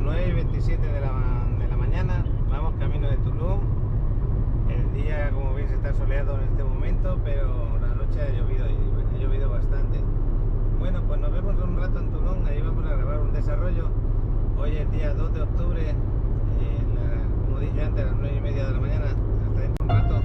9:27 de la mañana, vamos camino de Tulum. El día, como veis, está soleado en este momento, pero la noche ha llovido bastante. Bueno, pues nos vemos un rato en Tulum, ahí vamos a grabar un desarrollo. Hoy es día 2 de octubre, como dije antes, a las 9:30 de la mañana. Hasta dentro un rato.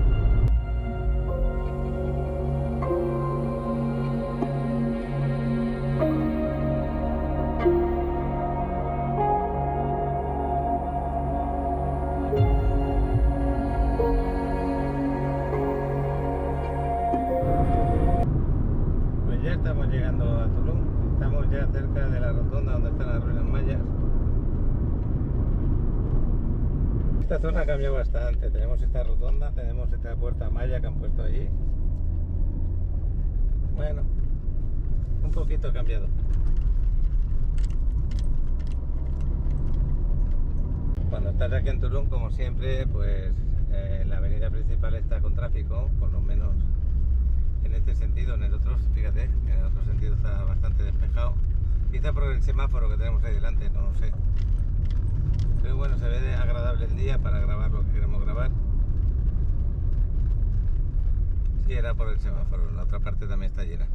Ya estamos llegando a Tulum, estamos ya cerca de la rotonda donde están las ruinas mayas. Esta zona ha cambiado bastante, tenemos esta rotonda, tenemos esta puerta maya que han puesto allí. Bueno, un poquito cambiado. Cuando estás aquí en Tulum, como siempre, pues la avenida principal está con tráfico, por lo menos en este sentido. En el otro, fíjate, en el otro sentido está bastante despejado. Quizá por el semáforo que tenemos ahí delante, no lo sé. Pero bueno, se ve agradable el día para grabar lo que queremos grabar. Sí, era por el semáforo, la otra parte también está llena.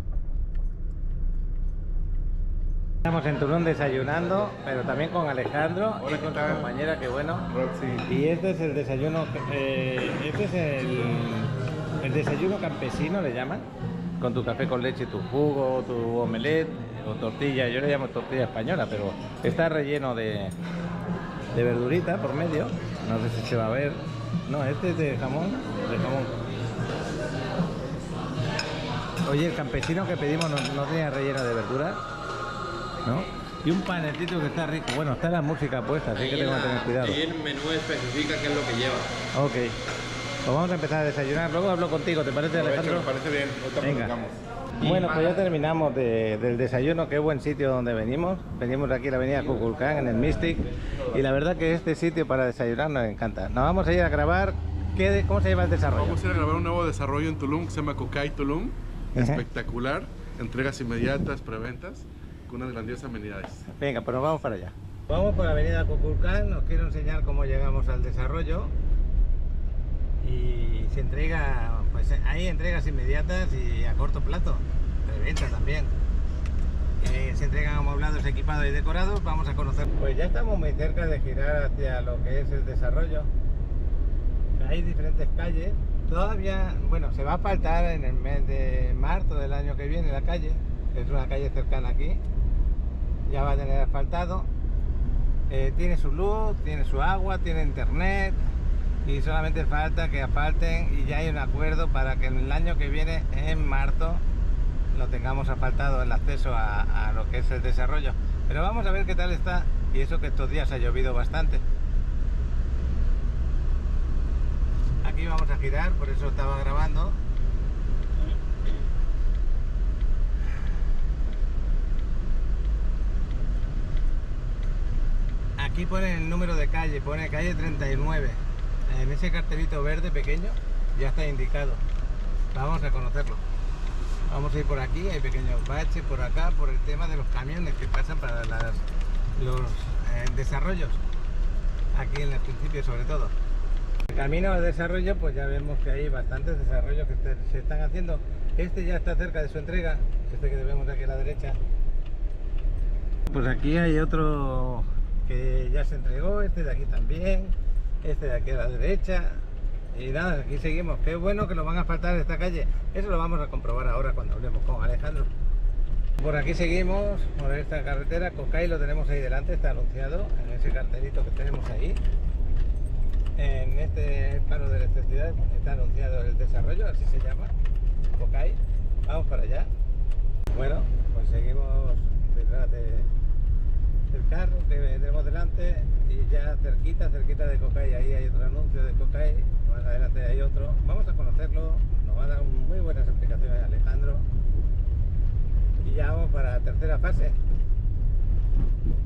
Estamos en Tulum desayunando, pero también con Alejandro. Hola, y con su ¿qué tal? compañera, que bueno. Roxy. Y este es el desayuno, este es el desayuno campesino, le llaman, con tu café con leche, tu jugo, tu omelette o tortilla. Yo le llamo tortilla española, pero está relleno de verdurita por medio. No sé si se va a ver. No, este es de jamón, Oye, el campesino que pedimos no tenía relleno de verdura, ¿no? Y un panetito que está rico. Bueno, está la música puesta, así que tengo que tener cuidado. Ahí el menú especifica qué es lo que lleva. Ok, pues vamos a empezar a desayunar. Luego hablo contigo, ¿te parece, Alejandro? Me parece bien, ahorita Venga. platicamos. Bueno, pues ya terminamos del desayuno. Qué buen sitio donde venimos. Venimos de aquí a la avenida Kukulcán, en el Mystic. Y la verdad que este sitio para desayunar nos encanta. Nos vamos a ir a grabar. ¿Cómo se llama el desarrollo? Vamos a ir a grabar un nuevo desarrollo en Tulum que se llama Cocay Tulum. Ajá. Espectacular, entregas inmediatas, preventas, con unas grandiosas amenidades. Venga, pues nos vamos para allá. Vamos por la avenida Kukulcán. Os quiero enseñar cómo llegamos al desarrollo. Y se entrega, pues hay entregas inmediatas y a corto plazo, preventa también. Se entregan amoblados, equipados y decorados. Vamos a conocer. Pues ya estamos muy cerca de girar hacia lo que es el desarrollo. Hay diferentes calles. Todavía, bueno, se va a asfaltar en el mes de marzo del año que viene la calle. Es una calle cercana aquí. Ya va a tener asfaltado. Tiene su luz, tiene su agua, tiene internet. Y solamente falta que asfalten y ya hay un acuerdo para que en el año que viene, en marzo, lo tengamos asfaltado el acceso a lo que es el desarrollo. Pero vamos a ver qué tal está, y eso que estos días ha llovido bastante. Aquí vamos a girar, por eso estaba grabando. Aquí pone el número de calle, pone calle 39. En ese cartelito verde pequeño ya está indicado. Vamos a conocerlo. Vamos a ir por aquí, hay pequeños baches por acá, por el tema de los camiones que pasan para los desarrollos. Aquí en el principio sobre todo. El camino al desarrollo, pues ya vemos que hay bastantes desarrollos que se están haciendo. Este ya está cerca de su entrega, este que vemos de aquí a la derecha. Pues aquí hay otro que ya se entregó, este de aquí también, este de aquí a la derecha. Y nada, aquí seguimos. Qué bueno que lo van a asfaltar esta calle. Eso lo vamos a comprobar ahora cuando hablemos con Alejandro. Por aquí seguimos, por esta carretera. Cocay lo tenemos ahí delante, está anunciado en ese cartelito que tenemos ahí. En este plano de electricidad está anunciado el desarrollo, así se llama, Cocay. Vamos para allá. Bueno, pues seguimos detrás del carro que tenemos delante y ya cerquita de Cocay. Ahí hay otro anuncio de Cocay, más adelante hay otro. Vamos a conocerlo, nos va a dar muy buenas explicaciones Alejandro. Y ya vamos para la tercera fase.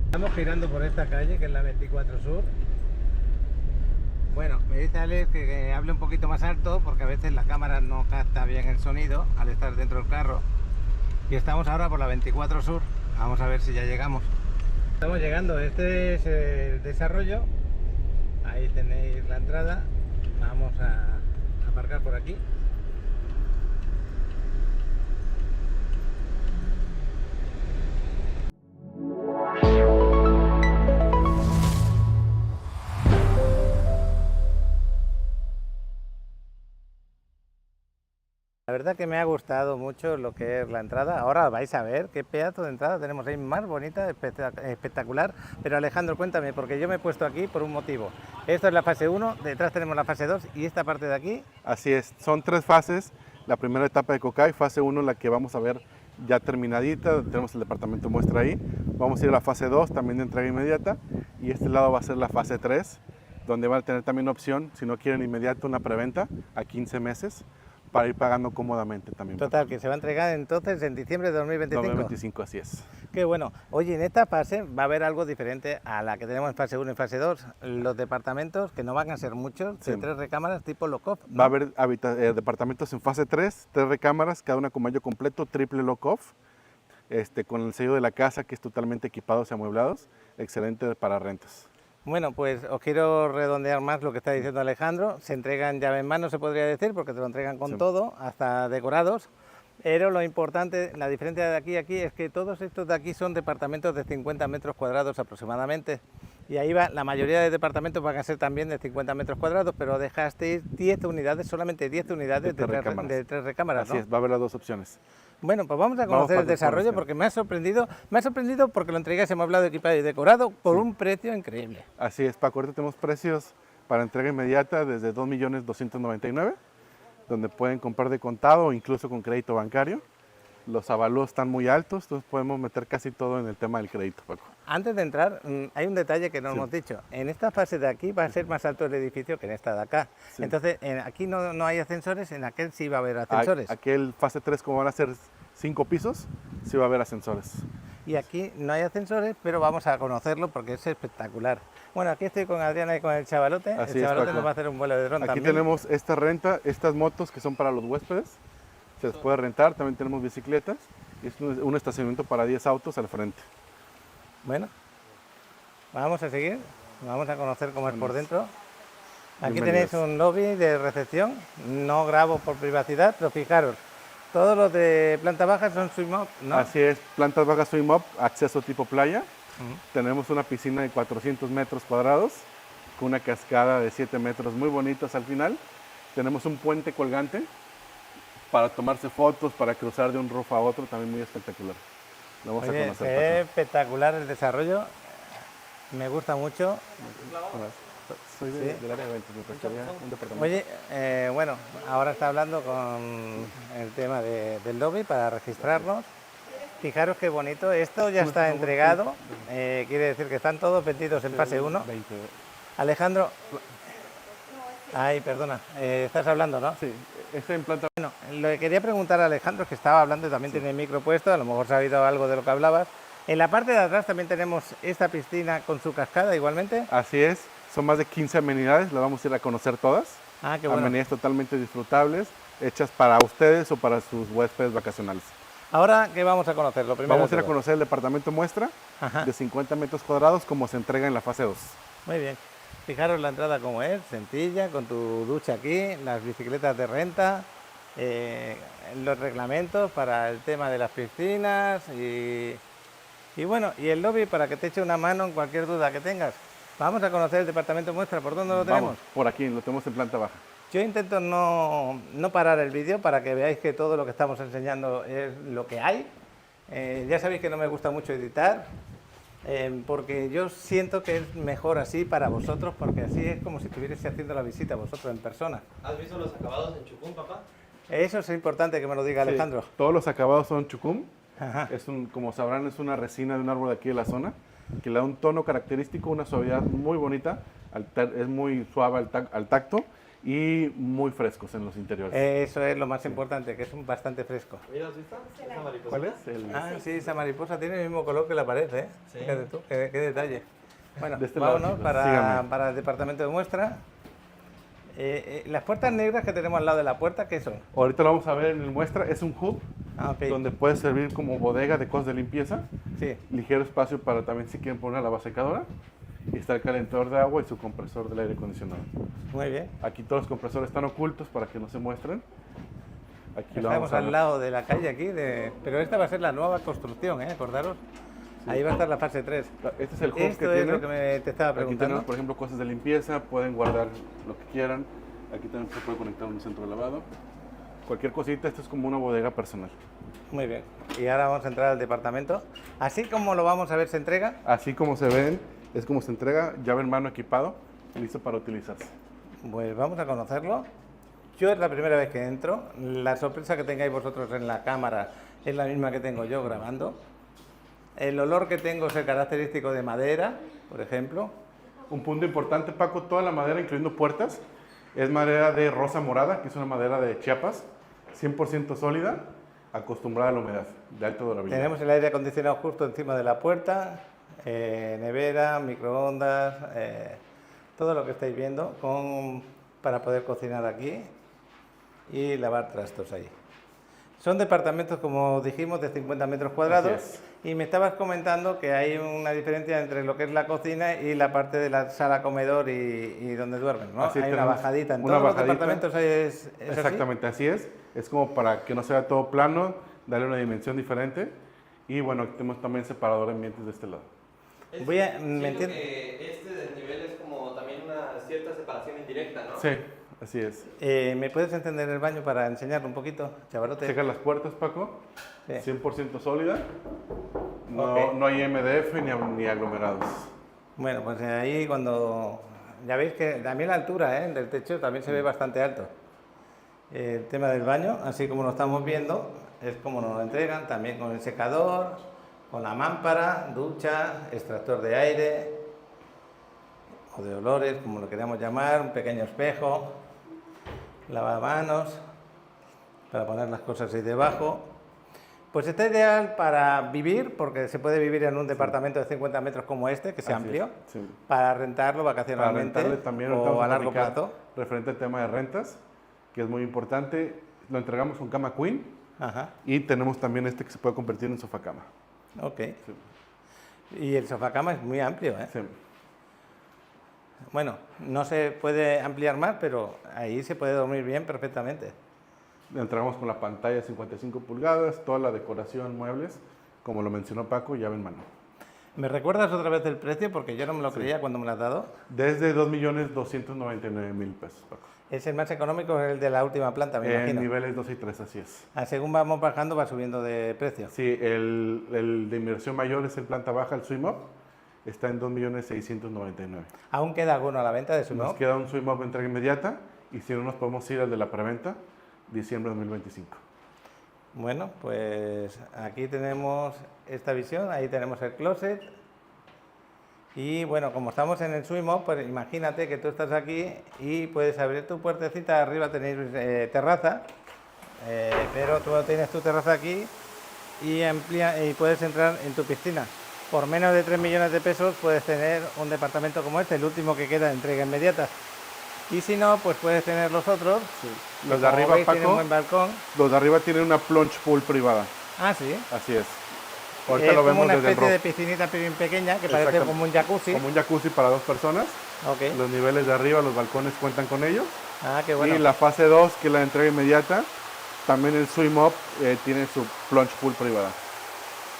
Estamos girando por esta calle que es la 24 Sur. Bueno, me dice Alex que hable un poquito más alto porque a veces la cámara no capta bien el sonido al estar dentro del carro. Y estamos ahora por la 24 Sur. Vamos a ver si ya llegamos. Estamos llegando, este es el desarrollo, ahí tenéis la entrada, vamos a aparcar por aquí. La verdad que me ha gustado mucho lo que es la entrada. Ahora vais a ver qué pedazo de entrada tenemos ahí, más bonita, espectacular. Pero Alejandro, cuéntame, porque yo me he puesto aquí por un motivo. Esto es la fase 1, detrás tenemos la fase 2 y esta parte de aquí. Así es, son 3 fases. La primera etapa de Cocay, fase 1, la que vamos a ver ya terminadita, tenemos el departamento muestra ahí. Vamos a ir a la fase 2, también de entrega inmediata. Y este lado va a ser la fase 3, donde van a tener también opción, si no quieren inmediato, una preventa a 15 meses. Para ir pagando cómodamente también. Total, que se va a entregar entonces en diciembre de 2025. 2025, así es. Qué bueno. Oye, en esta fase va a haber algo diferente a la que tenemos en fase 1 y fase 2. Los departamentos, que no van a ser muchos, de 3 recámaras tipo lock-off, ¿no? Va a haber departamentos en fase 3, 3 recámaras, cada una con baño completo, triple lock-off, con el sello de la casa, que es totalmente equipados y amueblados, excelente para rentas. Bueno, pues os quiero redondear más lo que está diciendo Alejandro. Se entregan llave en mano, se podría decir, porque te lo entregan con todo, hasta decorados. Pero lo importante, la diferencia de aquí a aquí, es que todos estos de aquí son departamentos de 50 metros cuadrados aproximadamente. Y ahí va, la mayoría de departamentos van a ser también de 50 metros cuadrados, pero dejasteis 10 unidades, solamente 10 unidades de 3 recámaras, ¿no? Así es, va a haber las 2 opciones. Bueno, pues vamos a conocer el desarrollo, porque me ha sorprendido porque lo entregáis amueblado, equipado y decorado por un precio increíble. Así es, Paco, ahorita tenemos precios para entrega inmediata desde 2.299.000, donde pueden comprar de contado o incluso con crédito bancario. Los avalúos están muy altos, entonces podemos meter casi todo en el tema del crédito, Paco. Antes de entrar, hay un detalle que no hemos dicho. En esta fase de aquí va a ser más alto el edificio que en esta de acá. Sí. Entonces, aquí no hay ascensores, en aquel sí va a haber ascensores. Aquel fase 3, como van a ser 5 pisos, sí va a haber ascensores. Y aquí no hay ascensores, pero vamos a conocerlo porque es espectacular. Bueno, aquí estoy con Adriana y con el chavalote. Así el chavalote es, nos va a hacer un vuelo de dron también. Aquí tenemos esta renta, estas motos que son para los huéspedes. Se les puede rentar, también tenemos bicicletas. Es un estacionamiento para 10 autos al frente. Bueno, vamos a seguir, vamos a conocer cómo es por dentro. Aquí tenéis un lobby de recepción, no grabo por privacidad, pero fijaros, todos los de planta baja son swim up, ¿no? Así es, plantas bajas swim up, acceso tipo playa. Tenemos una piscina de 400 metros cuadrados, con una cascada de 7 metros muy bonitas al final. Tenemos un puente colgante para tomarse fotos, para cruzar de un roof a otro, también muy espectacular. Lo vamos a conocer. Es espectacular el desarrollo, me gusta mucho. Soy del área de eventos, me prestaría un departamento. Oye, bueno, ahora está hablando con el tema del lobby para registrarnos. Fijaros qué bonito, esto ya está entregado, quiere decir que están todos vendidos en fase 1. Alejandro, ay, perdona, estás hablando, ¿no? Sí, estoy en planta. Bueno, lo que quería preguntar a Alejandro, que estaba hablando y también tiene el micro puesto, a lo mejor se ha oído algo de lo que hablabas. En la parte de atrás también tenemos esta piscina con su cascada igualmente. Así es, son más de 15 amenidades, las vamos a ir a conocer todas. Ah, qué bueno. Amenidades totalmente disfrutables, hechas para ustedes o para sus huéspedes vacacionales. Ahora, ¿qué vamos a conocer? Lo primero vamos a ir a conocer el departamento muestra de 50 metros cuadrados, como se entrega en la fase 2. Muy bien. Fijaros la entrada como es, sencilla, con tu ducha aquí, las bicicletas de renta, los reglamentos para el tema de las piscinas y bueno, y el lobby para que te eche una mano en cualquier duda que tengas. Vamos a conocer el departamento muestra. ¿Por dónde lo tenemos? Por aquí, lo tenemos en planta baja. Yo intento no parar el vídeo para que veáis que todo lo que estamos enseñando es lo que hay. Ya sabéis que no me gusta mucho editar, porque yo siento que es mejor así para vosotros, porque así es como si estuvierais haciendo la visita vosotros en persona. ¿Has visto los acabados en chucún, papá? Eso es importante que me lo diga Alejandro. Sí, todos los acabados son chucum. Como sabrán, es una resina de un árbol de aquí de la zona, que le da un tono característico, una suavidad muy bonita, es muy suave al tacto y muy frescos en los interiores. Eso es lo más importante, que es bastante fresco. ¿Ya has visto? Esa mariposa. ¿Cuál es? Sí, esa mariposa tiene el mismo color que la pared, ¿eh? Sí. Fíjate tú, qué detalle. Bueno, este vámonos lado, para el departamento de muestra. Las puertas negras que tenemos al lado de la puerta, ¿qué son? Ahorita lo vamos a ver en el muestra, es un hub Ah, ok. donde puede servir como bodega de cosas de limpieza. Sí. Ligero espacio para también si quieren poner la lavasecadora. Y está el calentador de agua y su compresor del aire acondicionado. Muy bien. Aquí todos los compresores están ocultos para que no se muestren. Aquí lo Estamos vamos a al ver. lado de la calle aquí, pero esta va a ser la nueva construcción, acordaros. Ahí va a estar la fase 3. Este es el hub que Esto es tiene. lo que te estaba Aquí preguntando. tenemos, por ejemplo, cosas de limpieza, pueden guardar lo que quieran. Aquí también se puede conectar un centro de lavado. Cualquier cosita, esto es como una bodega personal. Muy bien. Y ahora vamos a entrar al departamento. Así como lo vamos a ver, se entrega. Así como se ven, es como se entrega, llave en mano equipado, listo para utilizarse. Pues vamos a conocerlo. Yo es la primera vez que entro. La sorpresa que tengáis vosotros en la cámara es la misma que tengo yo grabando. El olor que tengo es el característico de madera, por ejemplo. Un punto importante, Paco, toda la madera, incluyendo puertas, es madera de rosa morada, que es una madera de Chiapas, 100% sólida, acostumbrada a la humedad, de alta durabilidad. Tenemos el aire acondicionado justo encima de la puerta, nevera, microondas, todo lo que estáis viendo para poder cocinar aquí y lavar trastos ahí. Son departamentos, como dijimos, de 50 metros cuadrados. Así Y me estabas comentando que hay una diferencia entre lo que es la cocina y la parte de la sala comedor y donde duermen, ¿no? Así Hay una tenemos bajadita. ¿En una todos bajadita. los departamentos es así? Exactamente, así es. Es como para que no sea todo plano, darle una dimensión diferente. Y bueno, aquí tenemos también separador de ambientes de este lado. Voy a- Siento ¿me entiendes? que este desnivel es como también una cierta separación indirecta, ¿no? Sí, así es. ¿Me puedes encender el baño para enseñarlo un poquito, chavalote? Checa las puertas, Paco. Sí. 100% sólida. No, Ok. no hay MDF ni aglomerados. Bueno, pues ahí cuando... Ya veis que también la altura del techo también se ve bastante alto. El tema del baño, así como lo estamos viendo, es como nos lo entregan, también con el secador, con la mámpara, ducha, extractor de aire o de olores, como lo queramos llamar, un pequeño espejo, lavamanos para poner las cosas ahí debajo. Pues está ideal para vivir, porque se puede vivir en un departamento de 50 metros como este, que sea Así amplio, es, sí. para rentarlo Para vacacionalmente rentarle también ahorita o vamos a largo platicar plazo. referente al tema de rentas, que es muy importante. Lo entregamos con cama queen Ajá, y tenemos también este que se puede convertir en sofá cama. ok. Sí. Y el sofá cama es muy amplio, ¿eh? Sí. Bueno, no se puede ampliar más, pero ahí se puede dormir bien perfectamente. Lo entregamos con la pantalla 55 pulgadas, toda la decoración, muebles, como lo mencionó Paco, llave en mano. ¿Me recuerdas otra vez el precio? Porque yo no me lo Sí. creía cuando me lo has dado. Desde 2.299.000 pesos, Paco. Es el más económico, es el de la última planta, me En imagino. niveles 2 y 3, así es. Según vamos bajando, va subiendo de precio. Sí, el de inversión mayor es el planta baja, el Swim Up, está en 2.699.000. ¿Aún queda alguno a la venta de su Nos queda un Swim Up de entrega inmediata y si no nos podemos ir al de la preventa, diciembre de 2025. Bueno, pues aquí tenemos esta visión, ahí tenemos el closet. Y bueno, como estamos en el Swim-Up, pues imagínate que tú estás aquí y puedes abrir tu puertecita, arriba tenéis terraza, pero tú tienes tu terraza aquí y puedes entrar en tu piscina. Por menos de 3 millones de pesos puedes tener un departamento como este, el último que queda de entrega inmediata. Y si no, pues puedes tener los otros. que Los de como arriba, veis, tienen Paco, buen balcón. los de arriba tienen una plunge pool privada, Ah, sí. así es. Ahorita Es lo como vemos una desde el especie de roof. piscinita pero pequeña que parece Exactamente. como un jacuzzi. Como un jacuzzi para 2 personas. Ok. Los niveles de arriba, los balcones cuentan con ellos. Ah, qué bueno. Y la fase 2, que es la entrega inmediata, también el Swim Up tiene su plunge pool privada.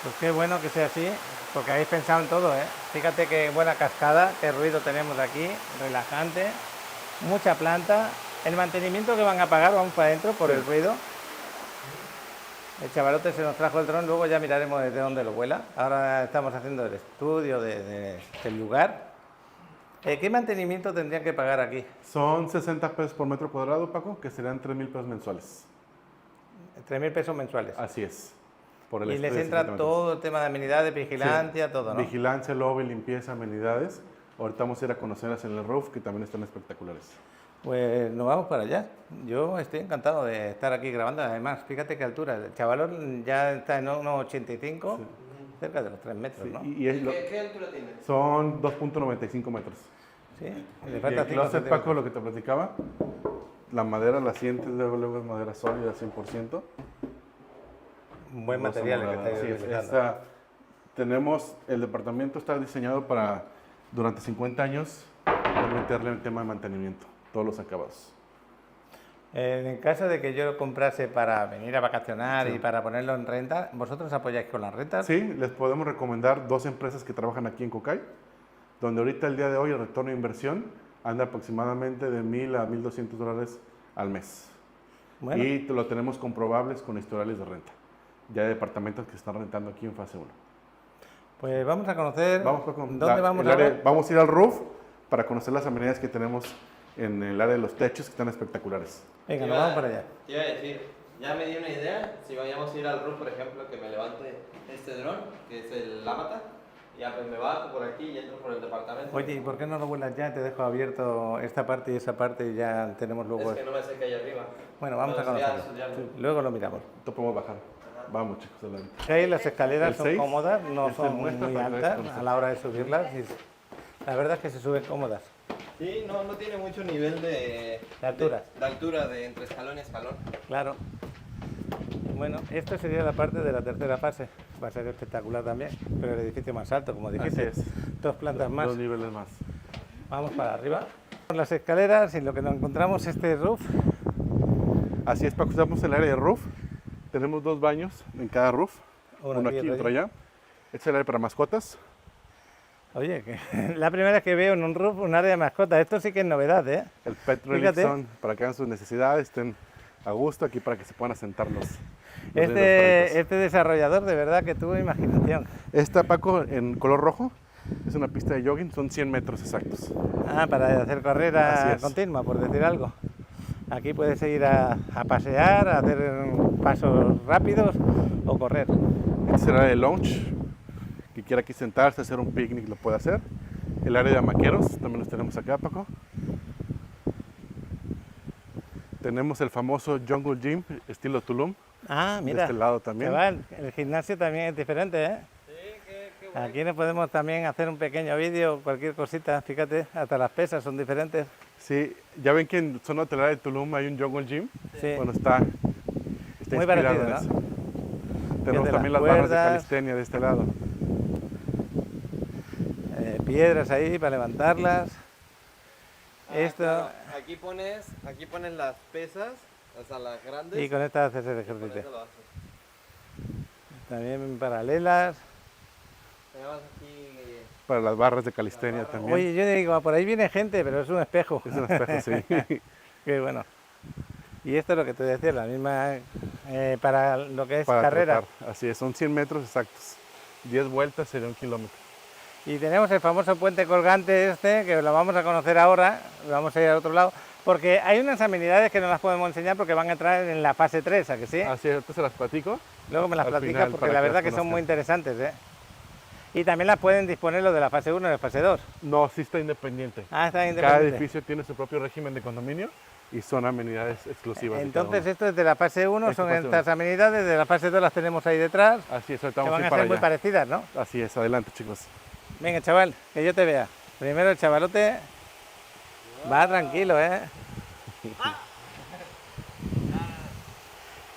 Pues qué bueno que sea así, porque habéis pensado en todo, ¿eh? Fíjate qué buena cascada, qué ruido tenemos aquí, relajante, mucha planta. El mantenimiento que van a pagar, vamos para adentro por el ruido. El chavalote se nos trajo el dron, luego ya miraremos desde dónde lo vuela. Ahora estamos haciendo el estudio del lugar. ¿Qué mantenimiento tendrían que pagar aquí? Son 60 pesos por metro cuadrado, Paco, que serían 3.000 pesos mensuales. 3.000 pesos mensuales. Así es. Por el Y les estudio de entra 60 metros. todo el tema de amenidades, vigilancia, Sí. todo, ¿no? Vigilancia, lobby, limpieza, amenidades. Ahorita vamos a ir a conocerlas en el roof, que también están espectaculares. Pues nos vamos para allá. Yo estoy encantado de estar aquí grabando. Además, fíjate qué altura. El chavalón ya está en 1,85, cerca de los 3 metros, Sí, ¿no? y es lo- ¿Qué altura tiene? son 2.95 metros. Sí, le Y falta el 5 closet, Paco, lo que te platicaba, la madera la sientes, luego es madera sólida 100%. Un buen Rosa material el que morada, estáis así es. utilizando. Tenemos, el departamento está diseñado para, durante 50 años, poder meterle el tema de mantenimiento, todos los acabados. En caso de que yo lo comprase para venir a vacacionar Sí. y para ponerlo en renta, ¿vosotros apoyáis con las rentas? Sí, les podemos recomendar 2 empresas que trabajan aquí en Cocay, donde ahorita el día de hoy el retorno de inversión anda aproximadamente de $1,000 a $1,200 al mes. Bueno, Y lo tenemos comprobables con historiales de renta, ya de departamentos que están rentando aquí en fase 1. pues vamos a conocer Vamos dónde vamos ahora. vamos a ir al roof para conocer las amenidades que tenemos en el área de los techos, que están espectaculares. Venga, nos vamos para allá. Te iba a decir, ya me di una idea, si vayamos a ir al roof, por ejemplo, que me levante este dron, que es el Avatar, ya pues me bajo por aquí y entro por el departamento. Oye, ¿y por qué no lo vuelas ya? Te dejo abierto esta parte y esa parte y ya tenemos luego... Es que no me sé qué hay arriba. Bueno, vamos a Pero ya, conocerlo. ya no. Luego lo miramos. Esto podemos bajar. Vamos, chicos, adelante. Ahí las escaleras El son 6, cómodas, no este son muestra muy para que veas altas cómo se- a la hora de subirlas. Y la verdad es que se suben cómodas. Sí, no tiene mucho nivel de altura. De altura de entre escalón y escalón. Claro. Bueno, esto sería la parte de la tercera fase. Va a ser espectacular también, pero el edificio más alto, como dijiste. Así es. 2 plantas más. 2 niveles más. Vamos para arriba. Por las escaleras y lo que nos encontramos este roof. Así es, Paco, estamos en el área de roof. Tenemos 2 baños en cada roof. Uno aquí y otro allá. Este es el área para mascotas. Oye, que la primera vez que veo en un roof un área de mascotas. Esto sí que es novedad, ¿eh? El Pet Relic Fíjate. Zone, para que hagan sus necesidades, estén a gusto aquí para que se puedan asentar los lindos perritos. Este desarrollador de verdad que tuvo imaginación. Esta, Paco, en color rojo, es una pista de jogging, son 100 metros exactos. Ah, para hacer Así carrera es. continua, por decir algo. Aquí puedes ir a pasear, a hacer pasos rápidos o correr. Este es el área de lounge, que quiera aquí sentarse, hacer un picnic, lo puede hacer. El área de hamaqueros, también los tenemos acá, Paco. Tenemos el famoso Jungle Gym, estilo Tulum, Ah, de mira, este lado también. chaval, el gimnasio también es diferente, ¿eh? Sí, qué bueno. Aquí nos podemos también hacer un pequeño vídeo, cualquier cosita, fíjate, hasta las pesas son diferentes. Sí, ya ven que en zona hotelera de Tulum hay un Jungle Gym. Sí. Bueno, está Muy inspirado parecido, en ¿no? eso. Tenemos Fíjate, también las las barras de cuerdas. calistenia de este lado. Piedras ahí para levantarlas. Esto, Claro, aquí pones las pesas, o sea, las grandes. y con esta haces el con ejercicio. eso lo haces. También paralelas. Tenemos aquí Para las barras de calistenia también. Oye, yo digo, por ahí viene gente, pero es un espejo. Es un espejo, sí. Qué bueno. Y esto es lo que te decía, la misma para lo que es Para carrera. trotar. Así es, son 100 metros exactos. 10 vueltas sería 1 kilómetro. Y tenemos el famoso puente colgante este, que lo vamos a conocer ahora, vamos a ir al otro lado, porque hay unas amenidades que no las podemos enseñar porque van a entrar en la fase 3, ¿a que sí? Así es, ahorita se las platico. Luego me las al platicas final, porque para la que verdad las que son conozcan. muy interesantes, ¿eh? Y también las pueden disponer los de la fase 1 y la fase 2. No, sí está independiente. Ah, está Cada independiente. edificio tiene su propio régimen de condominio y son amenidades exclusivas. de cada Entonces uno. esto es de la fase 1, Esto son fase estas amenidades, de la fase 2 las tenemos ahí detrás, Así es, ahorita que vamos van a a ir para ser muy allá. parecidas, ¿no? Así es, adelante, chicos. Venga, chaval, que yo te vea. Primero el chavalote va tranquilo, ¿eh?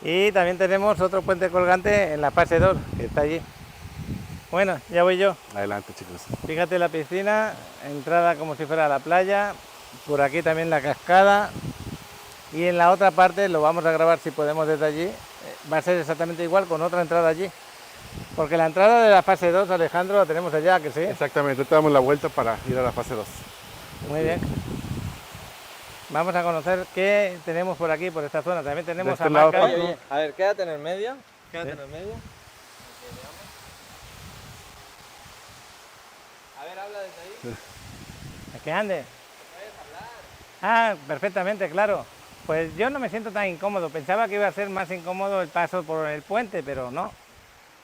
Y también tenemos otro puente colgante en la fase 2, que está allí. Bueno, ya voy yo. Adelante, chicos. Fíjate la piscina, entrada como si fuera a la playa, por aquí también la cascada. Y en la otra parte, lo vamos a grabar si podemos desde allí, va a ser exactamente igual con otra entrada allí. Porque la entrada de la fase 2, Alejandro, la tenemos allá, que sí. Exactamente, ahorita damos la vuelta para ir a la fase 2. Muy bien. Vamos a conocer qué tenemos por aquí, por esta zona. También tenemos este lado, hamacas. Paco. a ver, quédate en el medio. Quédate Sí. en el medio. A ver, habla desde ahí. Que ande. Ah, perfectamente, claro. Pues yo no me siento tan incómodo. Pensaba que iba a ser más incómodo el paso por el puente, pero no.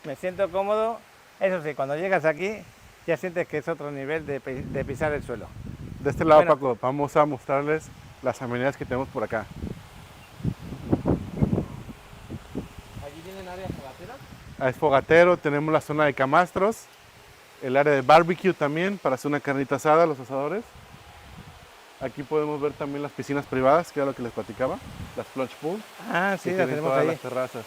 Me siento cómodo. Eso sí, cuando llegas aquí ya sientes que es otro nivel de pisar el suelo. De este lado, Bueno. Paco, vamos a mostrarles las amenidades que tenemos por acá. Aquí tienen áreas fogateras. Es fogatero, tenemos la zona de camastros, el área de barbecue también para hacer una carnita asada, los asadores. Aquí podemos ver también las piscinas privadas, que era lo que les platicaba, las plunge pool, Ah, sí, que la tienen tenemos todas ahí. las terrazas.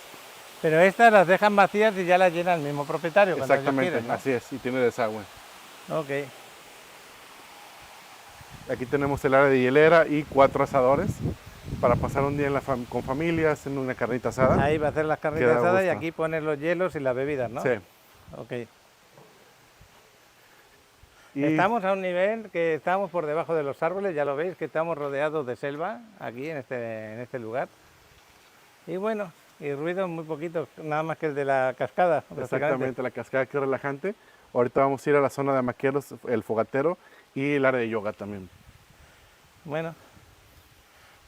Pero estas las dejan vacías y ya las llena el mismo propietario cuando ellos Exactamente, quieren, ¿no? así es, y tiene desagüe. Ok. Aquí tenemos el área de hielera y 4 asadores para pasar un día con familia, haciendo una carnita asada. Ahí va a hacer las carnitas Queda a asadas y gusto. aquí poner los hielos y las bebidas, ¿no? Sí. Ok. Y Estamos a un nivel que estamos por debajo de los árboles, ya lo veis, que estamos rodeados de selva aquí en este lugar. Y bueno, y ruido muy poquito, nada más que el de la cascada. prácticamente. exactamente, la cascada que es relajante. Ahorita vamos a ir a la zona de hamaqueros, el fogatero y el área de yoga también. Bueno,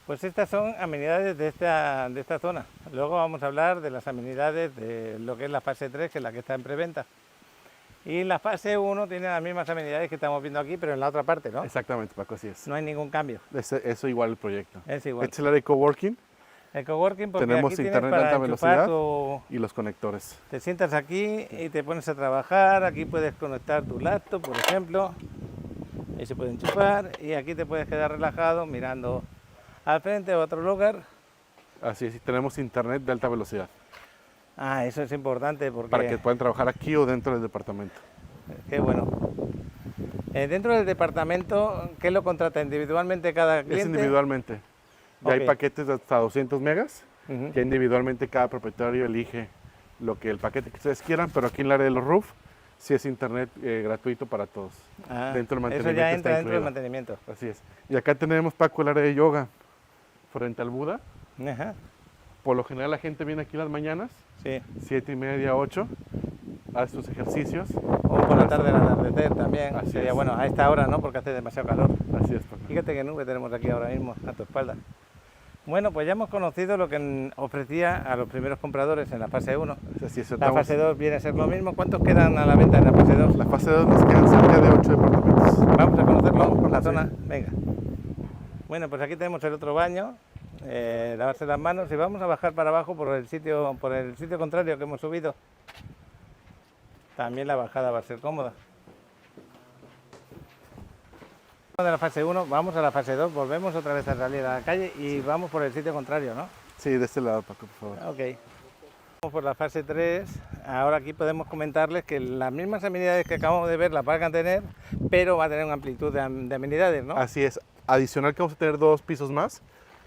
pues estas son amenidades de esta zona. Luego vamos a hablar de las amenidades de lo que es la fase 3, que es la que está en preventa. Y la fase 1 tiene las mismas amenidades que estamos viendo aquí, pero en la otra parte, ¿no? Exactamente, Paco, así es. No hay ningún cambio, Eso igual el proyecto. es igual. Este es el área de coworking El coworking, porque Tenemos aquí tienes internet de para alta enchufar velocidad. y los conectores. Te sientas aquí y te pones a trabajar, aquí puedes conectar tu laptop, por ejemplo, y se puede enchufar, y aquí te puedes quedar relajado mirando al frente o a otro lugar. Así es, y tenemos internet de alta velocidad Ah, eso es importante porque... para que puedan trabajar aquí o dentro del departamento. Qué bueno. Dentro del departamento, ¿qué lo contrata individualmente cada cliente? Es individualmente. Ya hay Ok. paquetes de hasta 200 megas, Ujú. que individualmente cada propietario elige el paquete que ustedes quieran, pero aquí en el área de los roof sí es internet gratuito para todos. Ah, dentro del eso mantenimiento ya está entra dentro del incluido. mantenimiento. Así es. Y acá tenemos, Paco, el área de yoga frente al Buda. Ajá, Por lo general la gente viene aquí las mañanas, sí. 7:30, 8, hace sus ejercicios. O por la tarde al atardecer también. Así Sería es. bueno a esta hora, ¿no? Porque hace demasiado calor. Así es, Paco. Fíjate qué nube tenemos aquí ahora mismo a tu espalda. Bueno, pues ya hemos conocido lo que ofrecía a los primeros compradores en la fase 1. Así es, La estamos- fase 2 viene a ser lo mismo. ¿Cuántos quedan a la venta en la fase 2? La fase 2 nos quedan cerca de 8 departamentos. Vamos a conocerlo Vamos por la por la zona. Venga. Bueno, pues aquí tenemos el otro baño, lavarse las manos y vamos a bajar para abajo por el sitio contrario que hemos subido. También la bajada va a ser cómoda. De la fase 1, vamos a la fase 2, volvemos otra vez a salir a la calle y vamos por el sitio contrario, ¿no? Sí, de este lado, Paco, por favor. Ok. Vamos por la fase 3. Ahora aquí podemos comentarles que las mismas amenidades que acabamos de ver las van a tener, pero va a tener una amplitud de amenidades, ¿no? Así es. Adicional que vamos a tener 2 pisos más,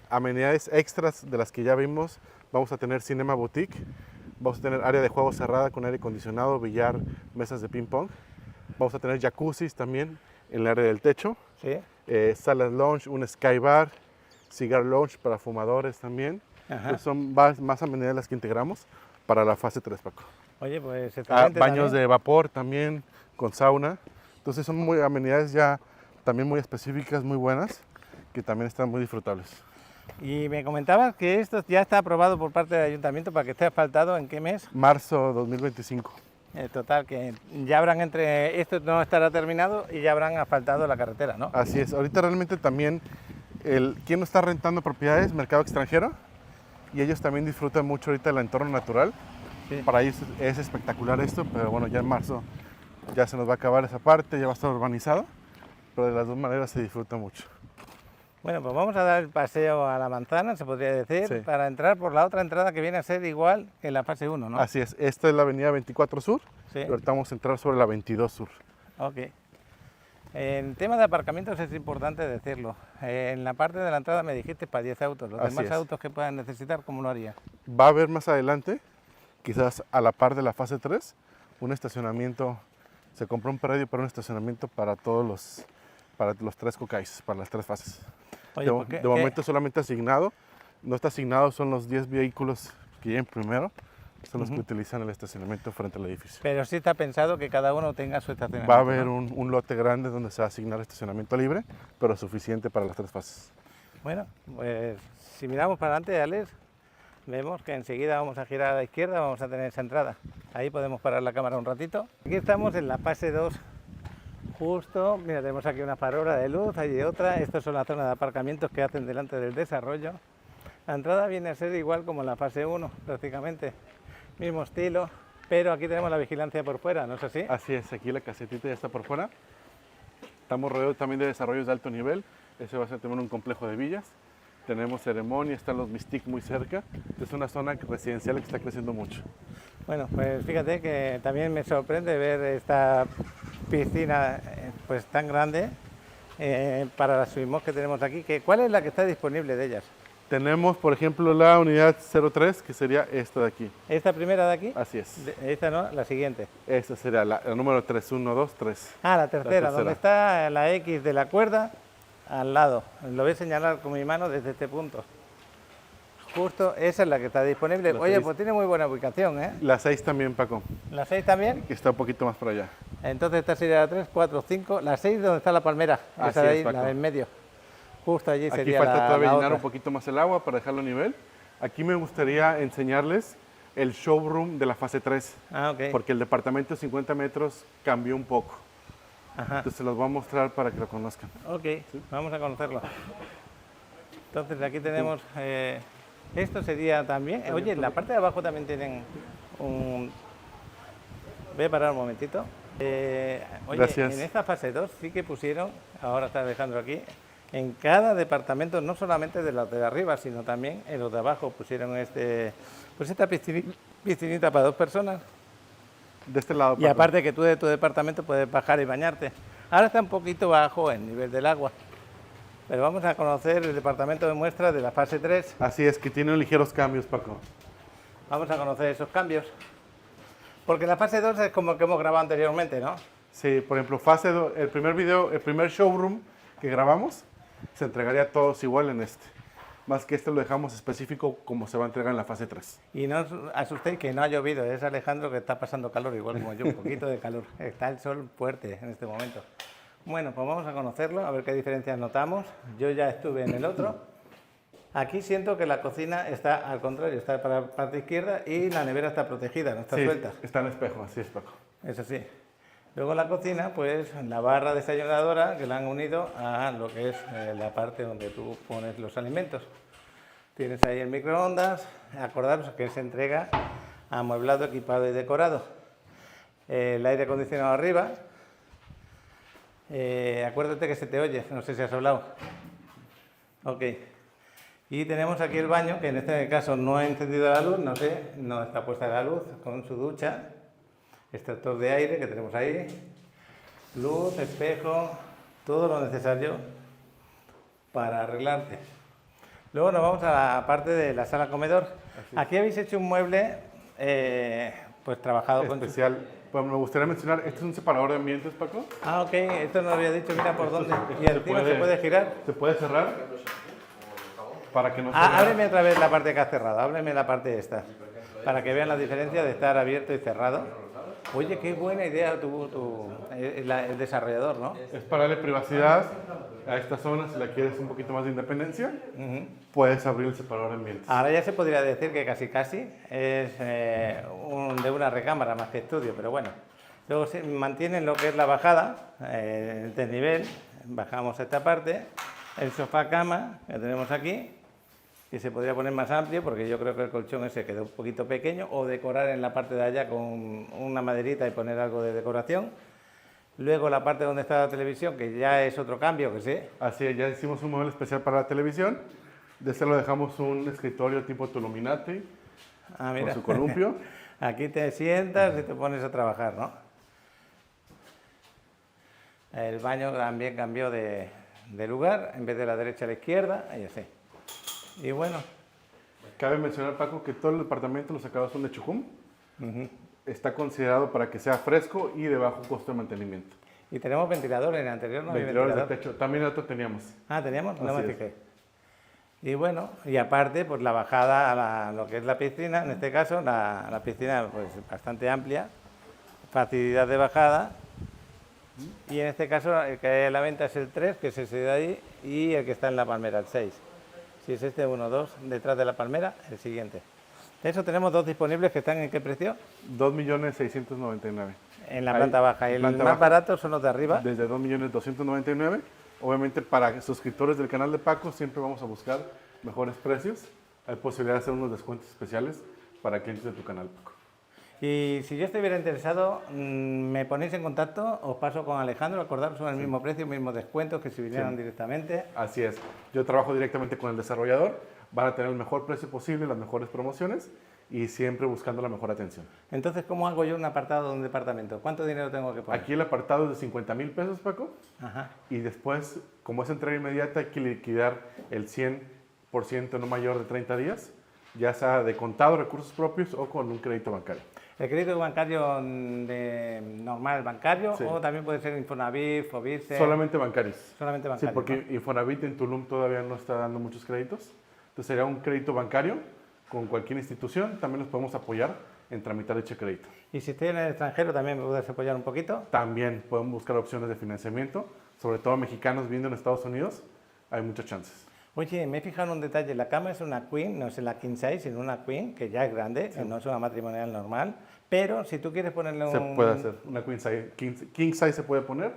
amenidades extras de las que ya vimos. Vamos a tener Cinema Boutique, vamos a tener área de juego cerrada con aire acondicionado, billar, mesas de ping pong. Vamos a tener jacuzzis también en el área del techo, Sí. salas lounge, un sky bar, cigar lounge para fumadores también. Ajá. Pues son más amenidades las que integramos para la fase 3, Paco. Oye, pues excelente Baños también. de vapor también, con sauna. Entonces son amenidades ya también muy específicas, muy buenas, que también están muy disfrutables. Y me comentabas que esto ya está aprobado por parte del ayuntamiento para que esté asfaltado. ¿En qué mes? Marzo 2025. Total, que ya habrán esto no estará terminado y ya habrán asfaltado la carretera, ¿no? Así es. Ahorita realmente también, ¿quién no está rentando propiedades? Mercado extranjero. Y ellos también disfrutan mucho ahorita del entorno natural. Sí. Para ellos es espectacular esto, pero bueno, ya en marzo ya se nos va a acabar esa parte, ya va a estar urbanizado. Pero de las dos maneras se disfruta mucho. Bueno, pues vamos a dar el paseo a la manzana, se podría decir, Sí. para entrar por la otra entrada que viene a ser igual que en la fase 1, ¿no? Así es. Esta es la avenida 24 Sur. Sí. Y ahorita vamos a entrar sobre la 22 Sur. Ok. En tema de aparcamientos es importante decirlo. En la parte de la entrada me dijiste para 10 autos. Los Así demás es. autos que puedan necesitar, ¿cómo lo haría? Va a haber más adelante, quizás a la par de la fase 3, un estacionamiento. Se compró un predio para un estacionamiento para los 3 cocais, para las 3 fases. Oye, de ¿por qué- de momento solamente asignado. No está asignado, son los 10 vehículos que lleguen primero. Son los que utilizan el estacionamiento frente al edificio. Pero sí está pensado que cada uno tenga su estacionamiento. Va a haber ¿no? un lote grande donde se va a asignar estacionamiento libre, pero suficiente para las 3 fases. Bueno, pues si miramos para adelante, Alex, vemos que enseguida vamos a girar a la izquierda, vamos a tener esa entrada. Ahí podemos parar la cámara un ratito. Aquí estamos en la fase 2, justo, mira, tenemos aquí una farola de luz, allí otra. Estas son las zonas de aparcamientos que hacen delante del desarrollo. La entrada viene a ser igual como en la fase 1, prácticamente. Mismo estilo, pero aquí tenemos la vigilancia por fuera, ¿no es así? Así es, aquí la casetita ya está por fuera. Estamos rodeados también de desarrollos de alto nivel. Ese va a ser también un complejo de villas. tenemos Ceremonia, están los Mystique muy cerca. Es una zona residencial que está creciendo mucho. Bueno, pues fíjate que también me sorprende ver esta piscina pues tan grande para las Swimmock que tenemos aquí. ¿Cuál es la que está disponible de ellas? Tenemos, por ejemplo, la unidad 03, que sería esta de aquí. ¿Esta primera de aquí? Así es. Esta no, la siguiente. Esta sería la número 3, 1, 2, 3. Ah, la tercera, donde está la X de la cuerda al lado. Lo voy a señalar con mi mano desde este punto. Justo esa es la que está disponible. La Oye, 6. pues tiene muy buena ubicación, ¿eh? La 6 también, Paco, ¿La 6 también? que está un poquito más para allá. Entonces esta sería la 3, 4, 5. La 6 donde está la palmera. Así Esa de ahí, es, Paco. la del medio. Justo allí Aquí sería falta todavía la llenar otra. un poquito más el agua para dejarlo a nivel. Aquí me gustaría enseñarles el showroom de la fase 3, Ah, ok. porque el departamento de 50 metros cambió un poco. Ajá. Entonces se los voy a mostrar para que lo conozcan. Ok, vamos a conocerlo. Entonces aquí tenemos, esto sería también, oye, en la parte de abajo también tienen un... Voy a parar un momentito. Oye, Gracias. en esta fase 2 sí que pusieron, ahora está Alejandro aquí, en cada departamento, no solamente de los de arriba, sino también en los de abajo, pusieron pues esta piscinita para 2 personas. De este lado, Y Paco. aparte que tú de tu departamento puedes bajar y bañarte. Ahora está un poquito bajo el nivel del agua. Pero vamos a conocer el departamento de muestra de la fase 3. Así es, que tiene ligeros cambios, Paco. Vamos a conocer esos cambios. Porque la fase 2 es como el que hemos grabado anteriormente, ¿no? Sí, por ejemplo, fase 2, el primer video, el primer showroom que grabamos, se entregaría a todos igual en este. Más que este lo dejamos específico como se va a entregar en la fase 3. Y no os asustéis que no ha llovido. Es Alejandro que está pasando calor, igual como yo, un poquito de calor. Está el sol fuerte en este momento. Bueno, pues vamos a conocerlo, a ver qué diferencias notamos. Yo ya estuve en el otro. Aquí siento que la cocina está al contrario, está para la parte izquierda y la nevera está protegida, no está Sí, suelta. está en espejo, así es, Paco. Eso sí. Luego la cocina, pues la barra desayunadora que la han unido a lo que es la parte donde tú pones los alimentos. Tienes ahí el microondas, acordaros que se entrega amueblado, equipado y decorado. El aire acondicionado arriba. Acuérdate que se te oye, no sé si has hablado. Ok. Y tenemos aquí el baño, que en este caso no he encendido la luz, no sé, no está puesta la luz, con su ducha, extractor de aire que tenemos ahí, luz, espejo, todo lo necesario para arreglarte. Luego nos vamos a la parte de la sala comedor. Aquí habéis hecho un mueble pues trabajado con... Especial. Pues me gustaría mencionar, este es un separador de ambientes, Paco. Ah, ok, esto no lo había dicho, mira por dónde. Y encima se puede girar. Se puede cerrar para que no se Ah, ábreme otra vez la parte que has cerrado, ábreme la parte esta, para que vean la diferencia de estar abierto y cerrado. Oye, qué buena idea tuvo el desarrollador, ¿no? Es para darle privacidad a esta zona, si la quieres un poquito más de independencia, puedes abrir el separador de ambientes. Ahora ya se podría decir que casi es de una recámara más que estudio, pero bueno. Luego se mantienen lo que es la bajada, el desnivel, bajamos esta parte, el sofá cama que tenemos aquí, que se podría poner más amplio porque yo creo que el colchón ese quedó un poquito pequeño, o decorar en la parte de allá con una maderita y poner algo de decoración. Luego la parte donde está la televisión, que ya es otro cambio, que sí. Así es, ya hicimos un mueble especial para la televisión. De este lo dejamos un escritorio tipo Tuluminati, Ah, mira. con su columpio. Aquí te sientas y te pones a trabajar, ¿no? El baño también cambió de lugar, en vez de la derecha a la izquierda, y así. Y bueno, Cabe mencionar, Paco, que todo el departamento, los acabados son de Chucum. Está considerado para que sea fresco y de bajo costo de mantenimiento. y tenemos ventilador, en el anterior no había Ventiladores de ventilador. techo, también el otro teníamos. Ah, teníamos, no Así me es. fijé. Y bueno, y aparte, pues la bajada a lo que es la piscina, en este caso, la piscina pues bastante amplia, facilidad de bajada, y en este caso el que hay a la venta es el 3, que es ese de ahí, y el que está en la palmera, el 6. Si es este 1, 2, detrás de la palmera, el siguiente. De eso tenemos dos disponibles que están en qué precio, 2.699.000. en la Ahí, planta baja, y el planta más baja. barato son los de arriba. Desde 2.299.000. Obviamente para suscriptores del canal de Paco siempre vamos a buscar mejores precios. Hay posibilidad de hacer unos descuentos especiales para clientes de tu canal, Paco. Y si yo estuviera interesado, me ponéis en contacto, os paso con Alejandro, acordaros sobre el mismo precio, mismos descuentos que si vinieran directamente. Así es. Yo trabajo directamente con el desarrollador, van a tener el mejor precio posible, las mejores promociones y siempre buscando la mejor atención. Entonces, ¿cómo hago yo un apartado de un departamento? ¿Cuánto dinero tengo que poner? Aquí el apartado es de 50,000 pesos, Paco. Ajá. Y después, como es entrega inmediata, hay que liquidar el 100% no mayor de 30 días, ya sea de contado, recursos propios o con un crédito bancario. ¿El crédito bancario normal bancario Sí. o también puede ser Infonavit, Fobiste? Solamente bancarios. Solamente Sí, bancario. porque ¿no? Infonavit en Tulum todavía no está dando muchos créditos. Entonces sería un crédito bancario con cualquier institución. También los podemos apoyar en tramitar dicho crédito. Y si estoy en el extranjero, ¿también me puedes apoyar un poquito? También podemos buscar opciones de financiamiento, sobre todo mexicanos viviendo en Estados Unidos. Hay muchas chances. Oye, me he fijado en un detalle. La cama es una queen, no es la king size, sino una queen, que ya es grande, que no es una matrimonial normal. Pero si tú quieres ponerle un... Se puede hacer. Una queen size, king size se puede poner.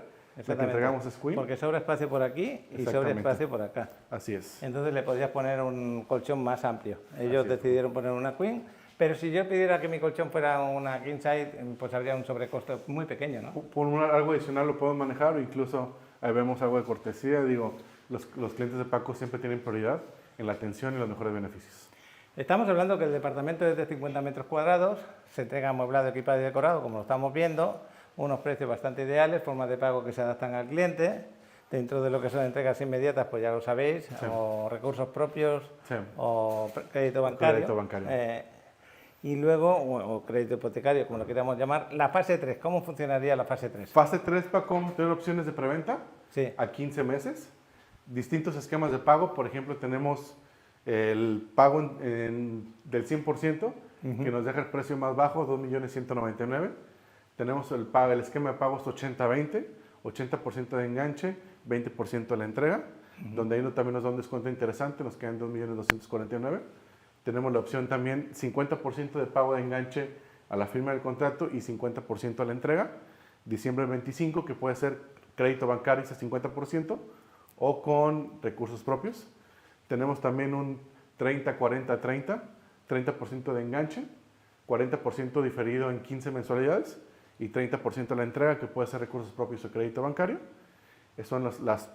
La que entregamos es queen. Porque sobra espacio por aquí y sobra espacio por acá. Así es. Entonces le podrías poner un colchón más amplio. Ellos Así es. decidieron poner una queen, pero si yo pidiera que mi colchón fuera una king size, pues habría un sobrecosto muy pequeño, ¿no? Por algo adicional lo podemos manejar o incluso ahí vemos algo de cortesía. Digo, los clientes de Paco siempre tienen prioridad en la atención y los mejores beneficios. Estamos hablando que el departamento es de 50 metros cuadrados, se entrega amueblado, equipado y decorado, como lo estamos viendo, unos precios bastante ideales, formas de pago que se adaptan al cliente, dentro de lo que son entregas inmediatas, pues ya lo sabéis, Sí. o recursos propios, Sí. o crédito bancario. Crédito bancario. Y luego, o crédito hipotecario, como lo queramos llamar, la fase 3, ¿cómo funcionaría la fase 3? Fase 3, Paco, tener opciones de preventa Sí. a 15 meses. Distintos esquemas de pago, por ejemplo, tenemos el pago del 100%, que nos deja el precio más bajo, 2.199.000. Tenemos el esquema de pagos 80-20, 80% de enganche, 20% de la entrega, donde ahí también nos da un descuento interesante, nos quedan 2.249.000. Tenemos la opción también 50% de pago de enganche a la firma del contrato y 50% a la entrega. Diciembre 25, que puede ser crédito bancario ese 50% o con recursos propios. Tenemos también un 30-40-30, 30% de enganche, 40% diferido en 15 mensualidades y 30% a la entrega, que puede ser recursos propios o crédito bancario. Esas son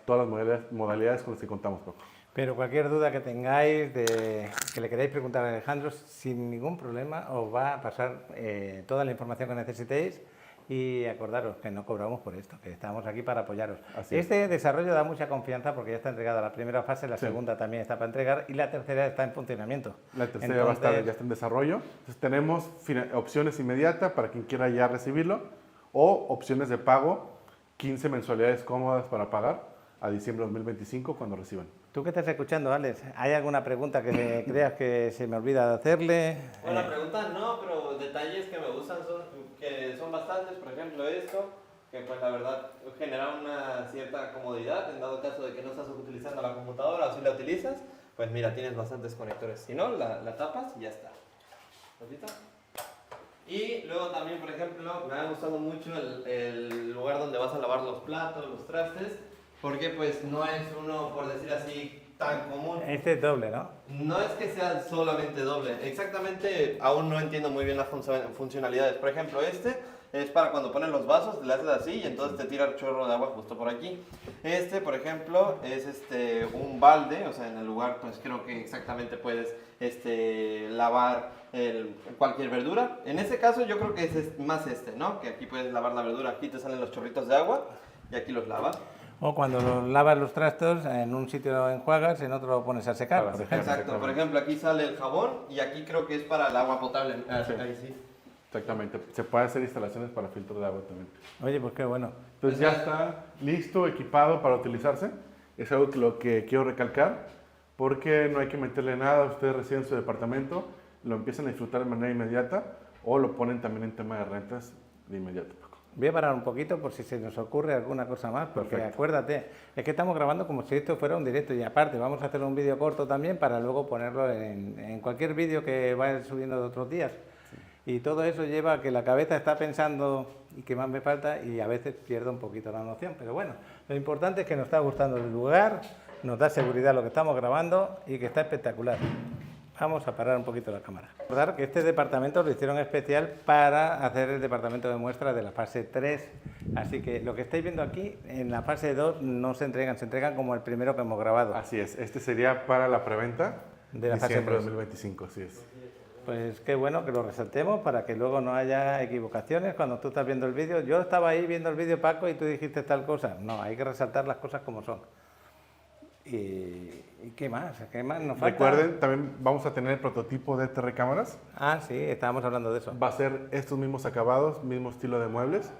todas las modalidades con las que contamos, Paco. Pero cualquier duda que tengáis, que le queráis preguntar a Alejandro, sin ningún problema os va a pasar toda la información que necesitéis y acordaros que no cobramos por esto, que estamos aquí para apoyaros. Así es. Este desarrollo da mucha confianza porque ya está entregada la primera fase, la Sí. segunda también está para entregar y la tercera está en funcionamiento. La tercera ya está en desarrollo. Entonces tenemos opciones inmediatas para quien quiera ya recibirlo o opciones de pago, 15 mensualidades cómodas para pagar a diciembre de 2025 cuando reciban. ¿Tú qué estás escuchando, Alex? ¿Hay alguna pregunta que creas que se me olvida de hacerle? Bueno, la pregunta no, pero detalles que me gustan que son bastantes, por ejemplo esto, que pues la verdad genera una cierta comodidad en dado caso de que no estás utilizando la computadora o si la utilizas, pues mira, tienes bastantes conectores. Si no, la tapas y ya está. ¿Rosita? Y luego también, por ejemplo, me ha gustado mucho el lugar donde vas a lavar los platos, los trastes, porque pues no es uno, por decir así, tan común. Este es doble, ¿no? No es que sea solamente doble, exactamente aún no entiendo muy bien las funcionalidades. Por ejemplo, este es para cuando pones los vasos, le haces así y entonces te tira el chorro de agua justo por aquí. Este, por ejemplo, es un balde, o sea, en el lugar pues creo que exactamente puedes lavar cualquier verdura. En este caso yo creo que es más ¿no? Que aquí puedes lavar la verdura, aquí te salen los chorritos de agua y aquí los lavas. O cuando lavas los trastos, en un sitio lo enjuagas, en otro lo pones a secar, por ejemplo. Exacto, por ejemplo, aquí sale el jabón y aquí creo que es para el agua potable. Sí. Ahí sí. Exactamente. Se puede hacer instalaciones para filtro de agua también. Oye, pues qué bueno. Entonces ya está listo, equipado para utilizarse. Es algo que lo que quiero recalcar, porque no hay que meterle nada. Ustedes reciben su departamento, lo empiezan a disfrutar de manera inmediata o lo ponen también en tema de rentas de inmediato. Voy a parar un poquito por si se nos ocurre alguna cosa más, porque Perfecto. acuérdate, es que estamos grabando como si esto fuera un directo y aparte vamos a hacer un vídeo corto también para luego ponerlo en cualquier vídeo que vaya subiendo de otros días. Sí. Y todo eso lleva a que la cabeza está pensando y qué más me falta y a veces pierdo un poquito la noción. Pero bueno, lo importante es que nos está gustando el lugar, nos da seguridad lo que estamos grabando y que está espectacular. Vamos a parar un poquito la cámara. Recordar que este departamento lo hicieron especial para hacer el departamento de muestra de la fase 3. Así que lo que estáis viendo aquí, en la fase 2 no se entregan como el primero que hemos grabado. Así es, este sería para la preventa De la fase diciembre de 3. 2025, así es. Pues qué bueno que lo resaltemos para que luego no haya equivocaciones cuando tú estás viendo el vídeo. Yo estaba ahí viendo el vídeo, Paco, y tú dijiste tal cosa. No, hay que resaltar las cosas como son. ¿Y qué más? ¿Qué más nos falta? Recuerden, también vamos a tener el prototipo de TR Cámaras. Ah, sí, estábamos hablando de eso. Va a ser estos mismos acabados, mismo estilo de muebles,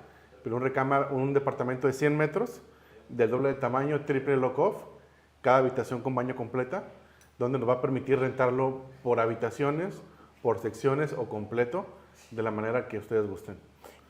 pero un departamento de 100 metros, del doble de tamaño, triple lock-off, cada habitación con baño completa, donde nos va a permitir rentarlo por habitaciones, por secciones o completo, de la manera que ustedes gusten.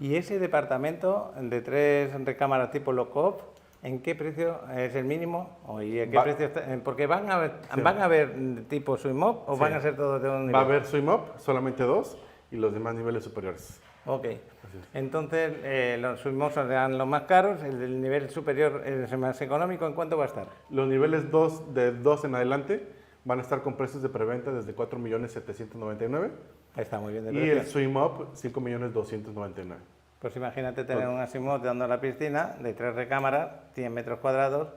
¿Y ese departamento de 3 recámaras tipo lock-off, en qué precio es el mínimo? ¿Y en qué precio está? Porque van a haber tipo suite mob o Sí. van a ser todos de un nivel. Va a haber suite mob, solamente 2, y los demás niveles superiores. Ok. Así es. Entonces, los suite mob serán los más caros, el del nivel superior es el más económico. ¿En cuánto va a estar? Los niveles 2, de 2 en adelante, van a estar con precios de preventa desde 4.799.000. Está muy bien de Y precio. el suite mob, 5.299.000. Pues imagínate tener un Asimov dando a la piscina de 3 recámaras, 100 metros cuadrados.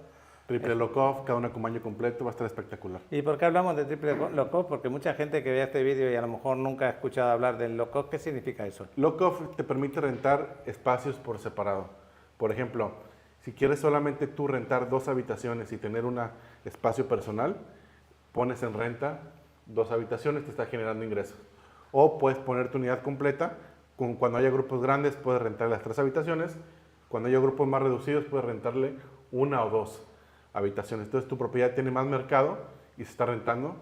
Triple lock-off, cada una con baño completo, va a estar espectacular. ¿Y por qué hablamos de triple lock-off? Porque mucha gente que vea este vídeo y a lo mejor nunca ha escuchado hablar del lock-off, ¿qué significa eso? Lock-off te permite rentar espacios por separado. Por ejemplo, si quieres solamente tú rentar 2 habitaciones y tener un espacio personal, pones en renta 2 habitaciones, te está generando ingresos. O puedes poner tu unidad completa, cuando haya grupos grandes puedes rentar las 3 habitaciones, cuando haya grupos más reducidos puedes rentarle 1 o 2 habitaciones. Entonces tu propiedad tiene más mercado y se está rentando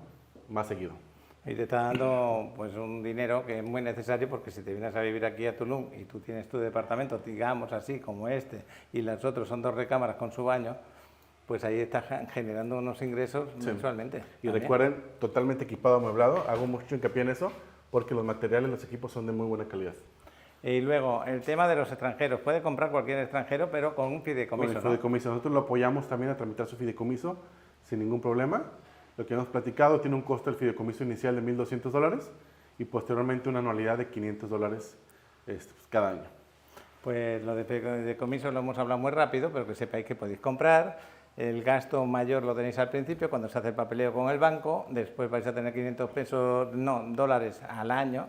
más seguido. Y te está dando pues un dinero que es muy necesario, porque si te vienes a vivir aquí a Tulum y tú tienes tu departamento, digamos así, como este, y los otros son 2 recámaras con su baño, pues ahí estás generando unos ingresos Sí. mensualmente. Y también. recuerden, totalmente equipado, amueblado. Hago mucho hincapié en eso porque los materiales, los equipos son de muy buena calidad. Y luego, el tema de los extranjeros. Puede comprar cualquier extranjero, pero con un fideicomiso, Con el ¿no? fideicomiso. Nosotros lo apoyamos también a tramitar su fideicomiso sin ningún problema. Lo que hemos platicado tiene un costo del fideicomiso inicial de $1,200 y posteriormente una anualidad de $500 pues, cada año. Pues lo de fideicomiso lo hemos hablado muy rápido, pero que sepáis que podéis comprar. El gasto mayor lo tenéis al principio, cuando se hace el papeleo con el banco. Después vais a tener $500 al año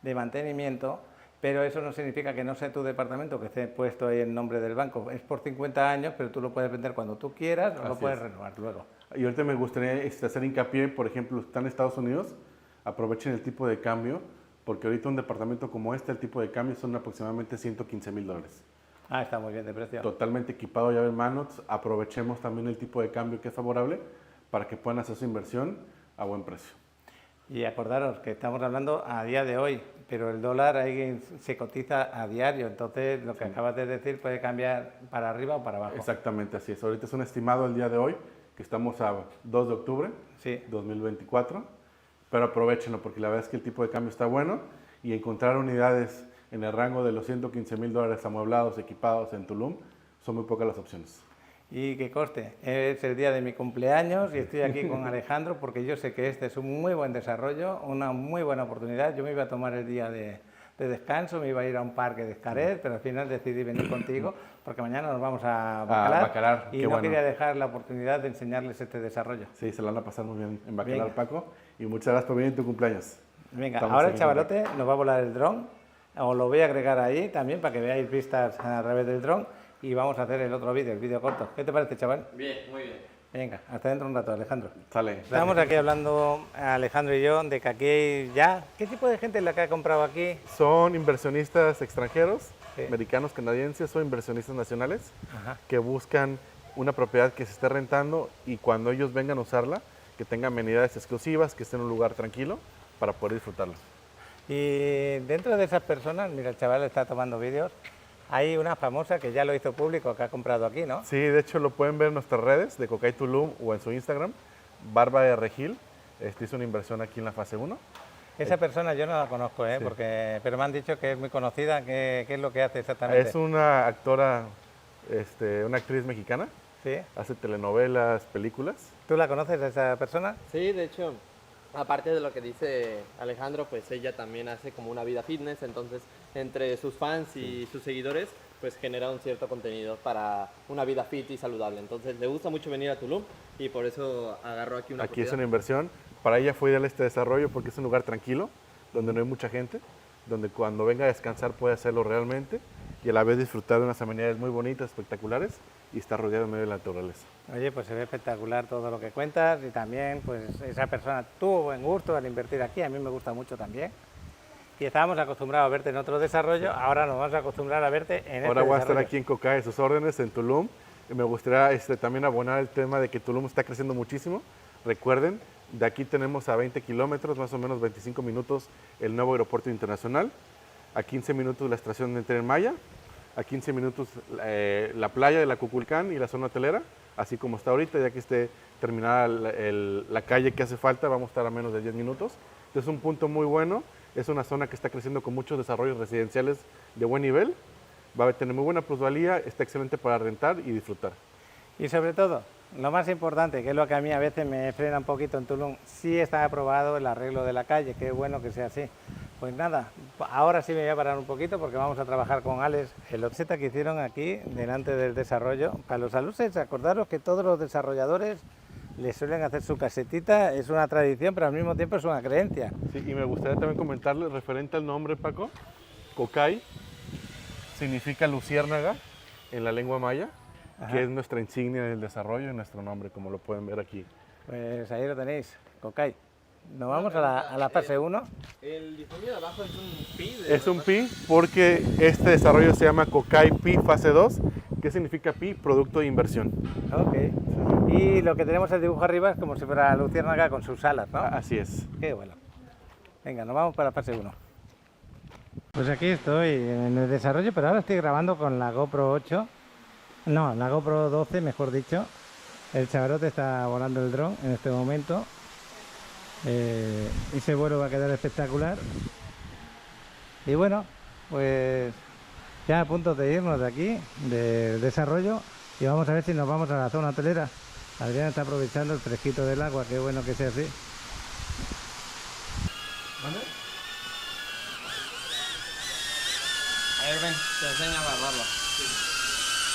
de mantenimiento. Pero eso no significa que no sea tu departamento, que esté puesto ahí el nombre del banco. Es por 50 años, pero tú lo puedes vender cuando tú quieras o lo Así puedes es. renovar luego. Y ahorita me gustaría hacer hincapié, por ejemplo, si están en Estados Unidos, aprovechen el tipo de cambio, porque ahorita un departamento como este, el tipo de cambio son aproximadamente $115,000. Ah, está muy bien de precio. Totalmente equipado llave en mano, aprovechemos también el tipo de cambio que es favorable para que puedan hacer su inversión a buen precio. Y acordaros que estamos hablando a día de hoy, pero el dólar ahí se cotiza a diario, entonces lo que acabas de decir puede cambiar para arriba o para abajo. Exactamente, así es. Ahorita es un estimado el día de hoy, que estamos a 2 de octubre Sí. 2024, pero aprovechenlo porque la verdad es que el tipo de cambio está bueno y encontrar unidades en el rango de los $115,000 amueblados, equipados en Tulum, son muy pocas las opciones. Y que conste, es el día de mi cumpleaños y estoy aquí con Alejandro porque yo sé que este es un muy buen desarrollo, una muy buena oportunidad. Yo me iba a tomar el día de descanso, me iba a ir a un parque de Xcaret, pero al final decidí venir contigo porque mañana nos vamos a Bacalar, y qué no bueno. quería dejar la oportunidad de enseñarles este desarrollo. Sí, se la van a pasar muy bien en Bacalar, Venga. Paco, y muchas gracias por venir en tu cumpleaños. Venga, Estamos ahora el aquí, chavalote nos va a volar el dron, os lo voy a agregar ahí también para que veáis vistas a través del dron y vamos a hacer el otro vídeo, el vídeo corto. ¿Qué te parece, chaval? Bien, muy bien. Venga, hasta dentro un rato, Alejandro. Sale. Estamos aquí hablando, Alejandro y yo, de que aquí ya... ¿Qué tipo de gente es la que ha comprado aquí? Son inversionistas extranjeros, Sí. americanos, canadienses o inversionistas nacionales Ajá. que buscan una propiedad que se esté rentando y cuando ellos vengan a usarla, que tenga amenidades exclusivas, que esté en un lugar tranquilo para poder disfrutarla. Y dentro de esas personas, mira, el chaval está tomando vídeos, hay una famosa que ya lo hizo público, que ha comprado aquí, ¿no? Sí, de hecho lo pueden ver en nuestras redes de Cocay Tulum o en su Instagram, Barba de Regil, hizo una inversión aquí en la fase 1. Esa persona yo no la conozco, Sí. pero me han dicho que es muy conocida. ¿Qué es lo que hace exactamente? Es una actora, una actriz mexicana, ¿Sí? hace telenovelas, películas. ¿Tú la conoces a esa persona? Sí, de hecho, aparte de lo que dice Alejandro, pues ella también hace como una vida fitness, entonces entre sus fans y sus seguidores, pues genera un cierto contenido para una vida fit y saludable. Entonces le gusta mucho venir a Tulum y por eso agarró aquí una Aquí es propiedad. una inversión. Para ella fue ideal este desarrollo porque es un lugar tranquilo, donde no hay mucha gente, donde cuando venga a descansar puede hacerlo realmente y a la vez disfrutar de unas amenidades muy bonitas, espectaculares y estar rodeado en medio de la naturaleza. Oye, pues se ve espectacular todo lo que cuentas y también pues esa persona tuvo buen gusto al invertir aquí, a mí me gusta mucho también. Y estábamos acostumbrados a verte en otro desarrollo, ahora nos vamos a acostumbrar a verte en este Ahora voy a estar desarrollo. aquí en Cocay a sus órdenes, en Tulum. Y me gustaría también abonar el tema de que Tulum está creciendo muchísimo. Recuerden, de aquí tenemos a 20 kilómetros, más o menos 25 minutos, el nuevo aeropuerto internacional. A 15 minutos la estación de Tren Maya. A 15 minutos la playa de la Cuculcán y la zona hotelera, así como está ahorita, ya que esté terminada la calle que hace falta, vamos a estar a menos de 10 minutos. Entonces es un punto muy bueno, es una zona que está creciendo con muchos desarrollos residenciales de buen nivel, va a tener muy buena plusvalía, está excelente para rentar y disfrutar. Y sobre todo, lo más importante, que es lo que a mí a veces me frena un poquito en Tulum, sí está aprobado el arreglo de la calle, qué bueno que sea así. Pues nada, ahora sí me voy a parar un poquito porque vamos a trabajar con Alex el offset que hicieron aquí delante del desarrollo. Para los aluces, acordaros que todos los desarrolladores les suelen hacer su casetita, es una tradición, pero al mismo tiempo es una creencia. Sí, y me gustaría también comentarle, referente al nombre, Paco, Cocay significa luciérnaga en la lengua maya, Ajá. que es nuestra insignia del desarrollo y nuestro nombre, como lo pueden ver aquí. Pues ahí lo tenéis, Cocay. Nos vamos a la fase 1. El diseño de abajo es un pi. Es un PI porque este desarrollo se llama Cocay PI fase 2. ¿Qué significa PI? Producto de inversión. Ok. Y lo que tenemos el dibujo arriba es como si fuera luciérnaga con sus alas, ¿no? Así es. Qué bueno. Venga, nos vamos para la fase 1. Pues aquí estoy en el desarrollo, pero ahora estoy grabando con la GoPro 8. No, la GoPro 12, mejor dicho. El chavalote está volando el dron en este momento. Ese vuelo va a quedar espectacular. Y bueno, pues ya a punto de irnos de aquí, del desarrollo, y vamos a ver si nos vamos a la zona hotelera. Adrián está aprovechando el fresquito del agua, qué bueno que sea así. ¿Vale? A ver, ven, te enseño a agarrarlo.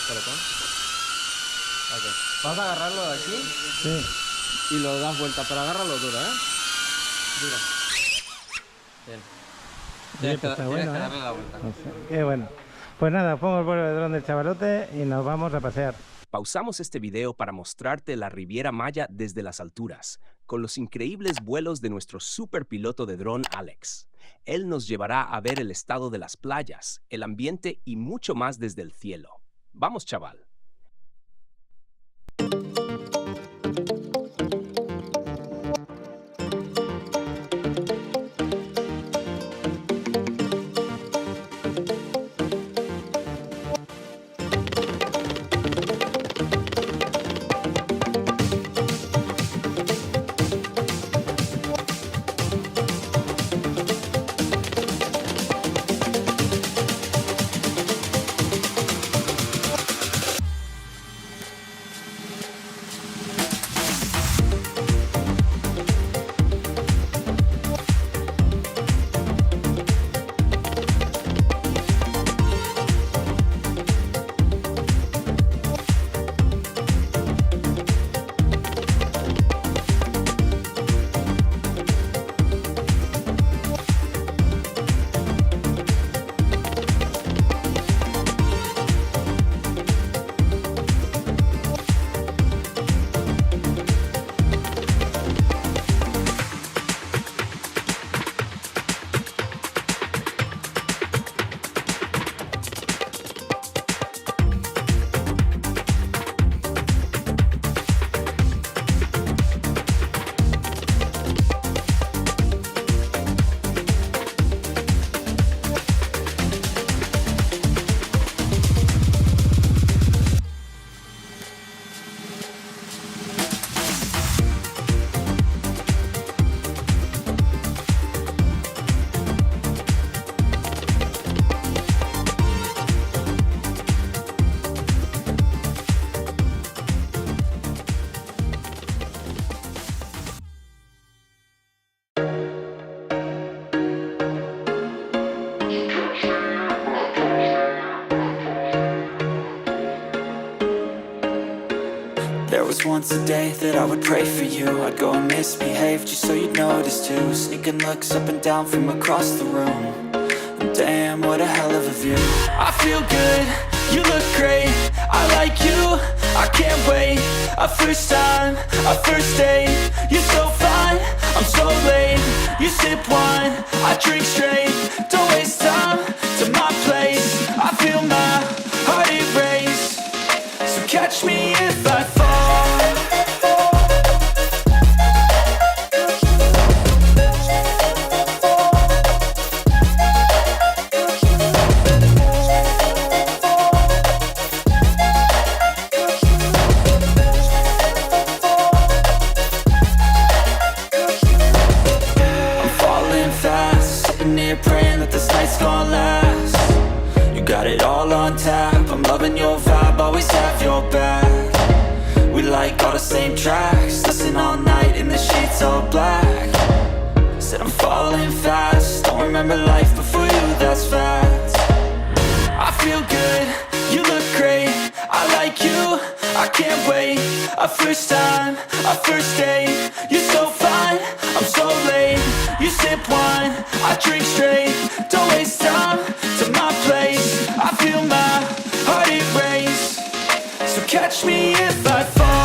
¿Por acá? Ok. Vas a agarrarlo de aquí Sí. y lo das vuelta, pero agárralo duro, ¿eh? Duro. Bien. Tienes que, está tienes bueno, que ¿eh? darle la vuelta. No sé, qué bueno. Pues nada, pongo el vuelo de dron del chavalote y nos vamos a pasear. Pausamos este video para mostrarte la Riviera Maya desde las alturas, con los increíbles vuelos de nuestro superpiloto de dron Alex. Él nos llevará a ver el estado de las playas, el ambiente y mucho más desde el cielo. Vamos, chaval. There was once a day that I would pray for you. I'd go and misbehave just so you'd notice too. Sneaking looks up and down from across the room. And damn, what a hell of a view. I feel good, you look great, I like you, I can't wait. A first time, a first date. You're so fine, I'm so late. You sip wine, I drink straight. Don't waste time to my place. I feel my heart erase. So catch me if I fall. Praying that this night's gonna last. You got it all on tap, I'm loving your vibe, always have your back. We like all the same tracks, listen all night in the sheets all black. Said I'm falling fast, don't remember life before you, that's fact. I feel good, you look great, I like you, I can't wait. A first time, a first date. You're so fine, I'm so late. You sip wine, I drink straight. Don't waste time to my place. I feel my heart erase. So catch me if I fall.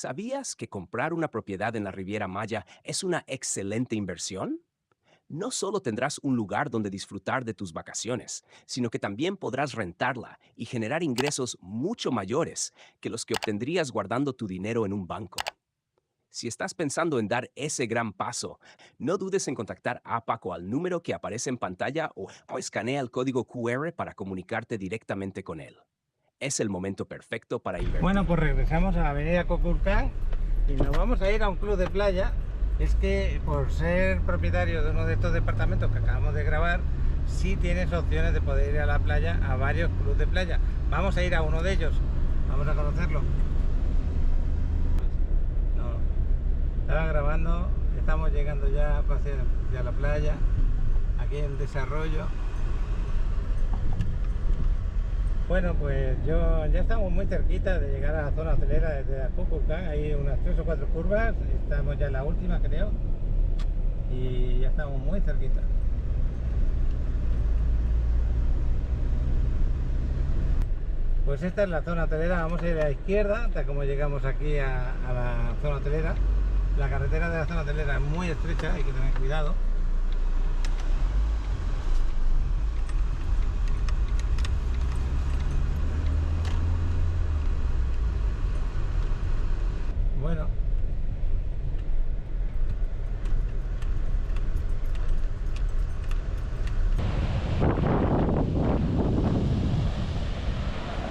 ¿Sabías que comprar una propiedad en la Riviera Maya es una excelente inversión? No solo tendrás un lugar donde disfrutar de tus vacaciones, sino que también podrás rentarla y generar ingresos mucho mayores que los que obtendrías guardando tu dinero en un banco. Si estás pensando en dar ese gran paso, no dudes en contactar a Paco al número que aparece en pantalla o escanea el código QR para comunicarte directamente con él. Es el momento perfecto para invertir. Bueno, pues regresamos a la avenida Kukulcán y nos vamos a ir a un club de playa. Es que por ser propietario de uno de estos departamentos que acabamos de grabar, sí tienes opciones de poder ir a la playa, a varios clubes de playa. Vamos a ir a uno de ellos, vamos a conocerlo. Estaba grabando, estamos llegando ya a la playa, aquí en desarrollo. Bueno, pues ya estamos muy cerquita de llegar a la zona hotelera desde Kukulcán. Hay unas 3 o 4 curvas, estamos ya en la última, creo, y ya estamos muy cerquita. Pues esta es la zona hotelera. Vamos a ir a la izquierda, hasta como llegamos aquí a la zona hotelera. La carretera de la zona hotelera es muy estrecha, hay que tener cuidado. Bueno.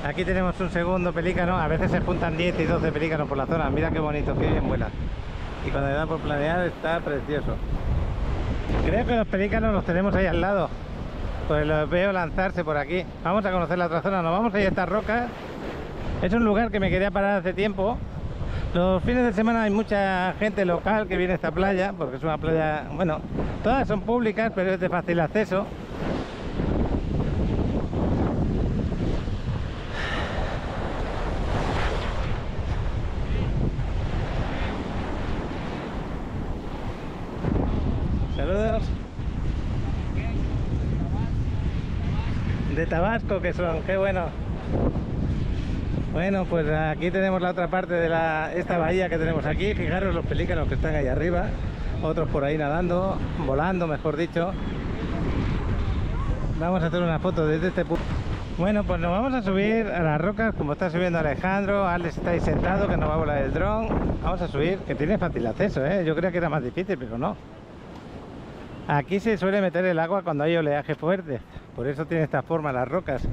Aquí tenemos un segundo pelícano. A veces se juntan 10 y 12 pelícanos por la zona. Mira qué bonito, qué bien vuela. Y cuando le da por planear está precioso. Creo que los pelícanos los tenemos ahí al lado, pues los veo lanzarse por aquí. Vamos a conocer la otra zona, nos vamos a ir a estas rocas. Es un lugar que me quería parar hace tiempo. Los fines de semana hay mucha gente local que viene a esta playa, porque es una playa, bueno, todas son públicas, pero es de fácil acceso. Saludos. De Tabasco que son, qué bueno. Bueno, pues aquí tenemos la otra parte de esta bahía que tenemos aquí. Fijaros los pelícanos que están ahí arriba. Otros por ahí nadando, volando, mejor dicho. Vamos a hacer una foto desde este punto. Bueno, pues nos vamos a subir a las rocas, como está subiendo Alejandro. Alex está ahí sentado, que nos va a volar el dron. Vamos a subir, que tiene fácil acceso, ¿eh? Yo creía que era más difícil, pero no. Aquí se suele meter el agua cuando hay oleaje fuerte, por eso tiene esta forma las rocas.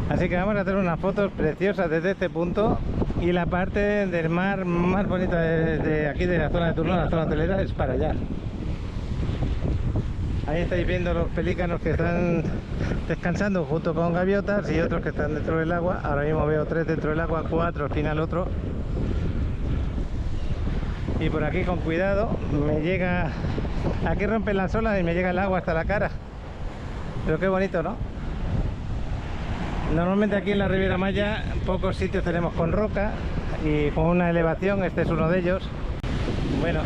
Así que vamos a hacer unas fotos preciosas desde este punto. Y la parte del mar más bonita de aquí de la zona de Turno, la zona hotelera, es para allá. Ahí estáis viendo los pelícanos que están descansando junto con gaviotas y otros que están dentro del agua. Ahora mismo veo 3 dentro del agua, 4 al final otro. Y por aquí con cuidado, me llega, aquí rompen las olas y me llega el agua hasta la cara. Pero qué bonito, ¿no? Normalmente aquí en la Riviera Maya pocos sitios tenemos con roca y con una elevación, este es uno de ellos. Bueno,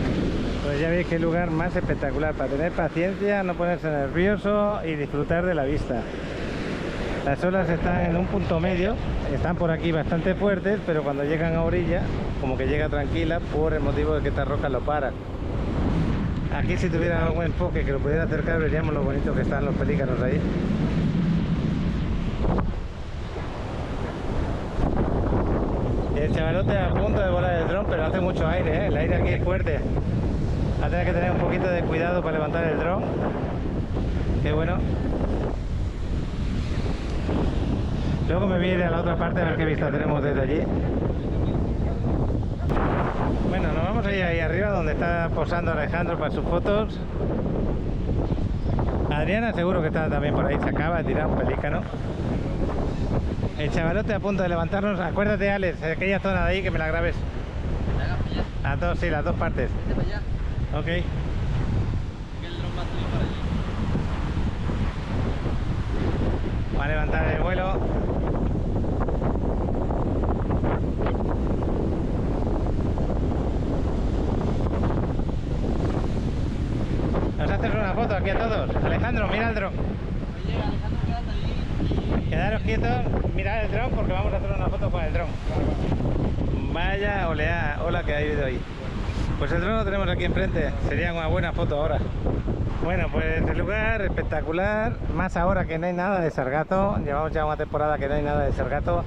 pues ya veis qué lugar más espectacular para tener paciencia, no ponerse nervioso y disfrutar de la vista. Las olas están en un punto medio, están por aquí bastante fuertes, pero cuando llegan a orilla, como que llega tranquila por el motivo de que estas rocas lo paran. Aquí si tuviera algún enfoque que lo pudiera acercar, veríamos lo bonito que están los pelícanos ahí. El chavalote a punto de volar el dron, pero hace mucho aire, ¿eh? El aire aquí es fuerte. Va a tener que tener un poquito de cuidado para levantar el dron. Qué bueno. Luego me voy a ir a la otra parte a ver qué vista tenemos desde allí. Bueno, nos vamos a ir ahí arriba donde está posando Alejandro para sus fotos. Adriana seguro que está también por ahí, se acaba de tirar un pelícano. El chavalote a punto de levantarnos. Acuérdate, Alex, de aquella zona de ahí que me la grabes. A todos, sí, las dos partes. Ok. Va a levantar el vuelo. ¿Nos haces una foto aquí a todos? Alejandro, mira el dron. Oye, Alejandro, quédate ahí. Quedaros quietos, mirad el dron porque vamos a hacer una foto con el dron. Vaya ola que ha habido ahí. Pues el dron lo tenemos aquí enfrente, sería una buena foto ahora. Bueno, pues el lugar espectacular, más ahora que no hay nada de sargazo. Llevamos ya una temporada que no hay nada de sargazo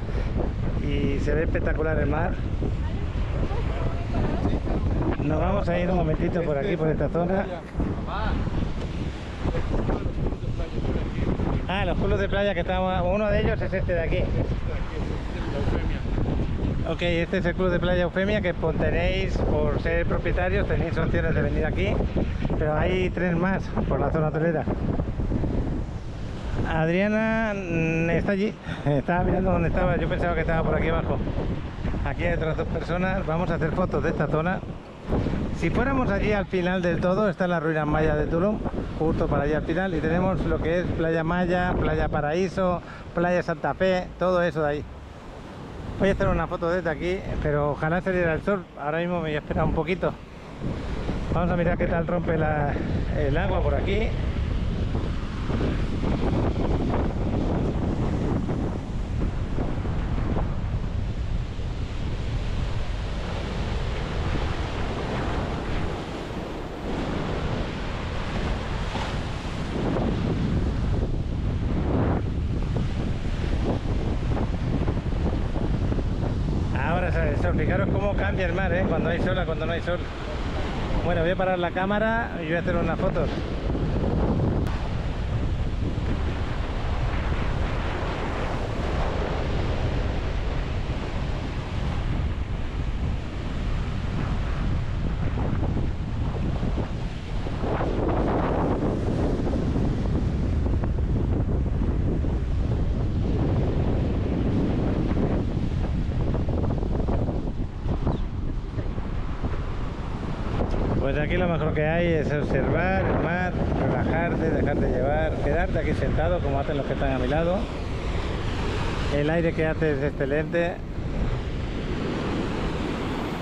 y se ve espectacular el mar. Nos vamos a ir un momentito por aquí, por esta zona. Ah, los clubes de playa que estamos... Uno de ellos es este de aquí. Ok, este es el club de playa Eufemia, que tenéis, por ser propietarios, tenéis opciones de venir aquí, pero hay 3 más por la zona hotelera. Adriana está allí, estaba mirando dónde estaba, yo pensaba que estaba por aquí abajo. Aquí hay otras 2 personas, vamos a hacer fotos de esta zona. Si fuéramos allí al final del todo, están las ruinas mayas de Tulum, justo para allá al final, y tenemos lo que es Playa Maya, Playa Paraíso, Playa Santa Fe, todo eso de ahí. Voy a hacer una foto desde aquí, pero ojalá saliera el sol. Ahora mismo me voy a esperar un poquito. Vamos a mirar qué tal rompe el agua por aquí. Ahora sale el sol. Fijaros cómo cambia el mar, cuando hay sol a cuando no hay sol. Bueno, voy a parar la cámara y voy a hacer unas fotos. Pues aquí lo mejor que hay es observar el mar, relajarte, dejarte llevar, quedarte aquí sentado como hacen los que están a mi lado. El aire que hace es excelente.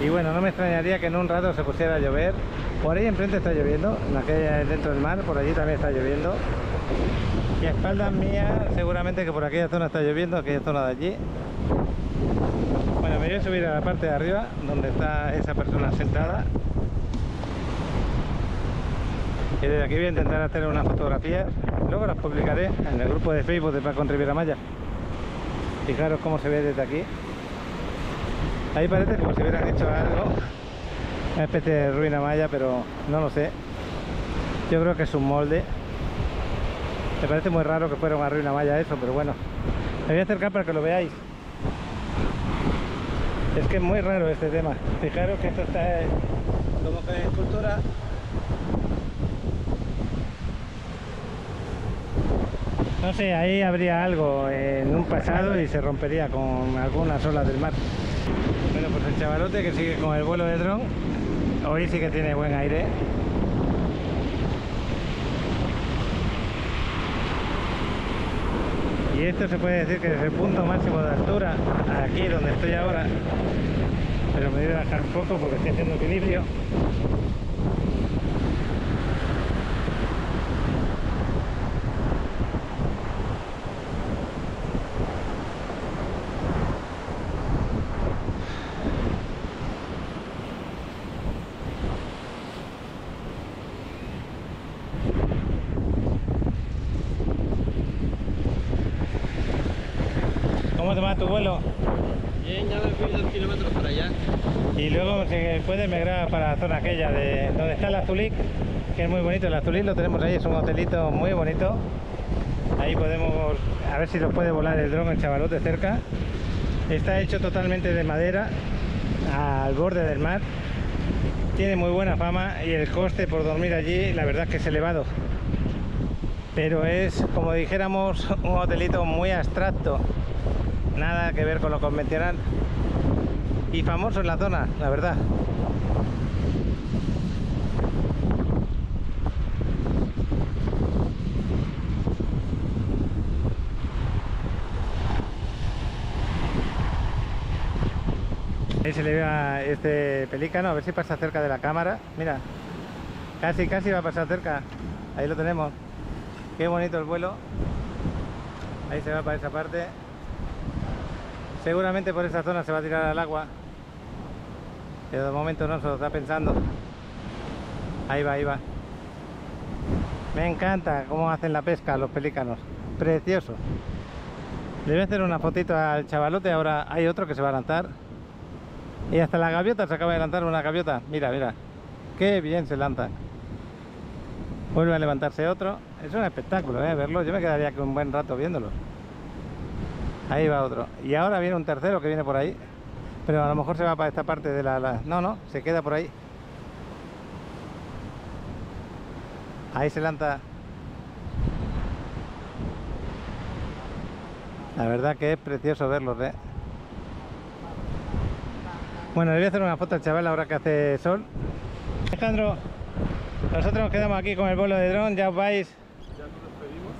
Y bueno, no me extrañaría que en un rato se pusiera a llover. Por ahí enfrente está lloviendo, en aquella dentro del mar, por allí también está lloviendo. Y a espaldas mías seguramente que por aquella zona está lloviendo, aquella zona de allí. Bueno, me voy a subir a la parte de arriba, donde está esa persona sentada. Y desde aquí voy a intentar hacer unas fotografías, luego las publicaré en el grupo de Facebook de Paz con Riviera Maya. Fijaros cómo se ve desde aquí. Ahí parece como si hubieran hecho algo, una especie de ruina maya, pero no lo sé. Yo creo que es un molde. Me parece muy raro que fuera una ruina maya eso, pero bueno. Me voy a acercar para que lo veáis. Es que es muy raro este tema. Fijaros que esto está como que en escultura. No sé, ahí habría algo en un pasado y se rompería con algunas olas del mar. Bueno, pues el chavalote que sigue con el vuelo de dron, hoy sí que tiene buen aire. Y esto se puede decir que es el punto máximo de altura, aquí donde estoy ahora. Pero me voy a bajar un poco porque estoy haciendo equilibrio. ¿Cómo te va tu vuelo? Bien, ya me fui 2 kilómetros para allá. Y luego si puedes me grabas para la zona aquella de donde está el Azulik, que es muy bonito. El Azulik lo tenemos ahí, es un hotelito muy bonito. Ahí podemos, a ver si nos puede volar el dron el chavalote cerca. Está hecho totalmente de madera, al borde del mar. Tiene muy buena fama y el coste por dormir allí la verdad es que es elevado. Pero es, como dijéramos, un hotelito muy abstracto. Nada que ver con lo convencional. Y famoso en la zona, la verdad. Ahí se le ve a este pelícano, a ver si pasa cerca de la cámara. Mira, casi va a pasar cerca. Ahí lo tenemos. Qué bonito el vuelo. Ahí se va para esa parte. Seguramente por esa zona se va a tirar al agua. Pero de momento no se lo está pensando. Ahí va, ahí va. Me encanta cómo hacen la pesca los pelícanos. Precioso. Le voy a hacer una fotito al chavalote. Ahora hay otro que se va a lanzar. Y hasta la gaviota se acaba de lanzar una gaviota. Mira, mira. Qué bien se lanzan. Vuelve a levantarse otro. Es un espectáculo, verlo. Yo me quedaría aquí un buen rato viéndolo. Ahí va otro. Y ahora viene un tercero que viene por ahí. Pero a lo mejor se va para esta parte de la... No, se queda por ahí. Ahí se lanza. La verdad que es precioso verlos, Bueno, le voy a hacer una foto al chaval ahora que hace sol. Alejandro, nosotros nos quedamos aquí con el vuelo de dron, ya os vais. Ya nos despedimos.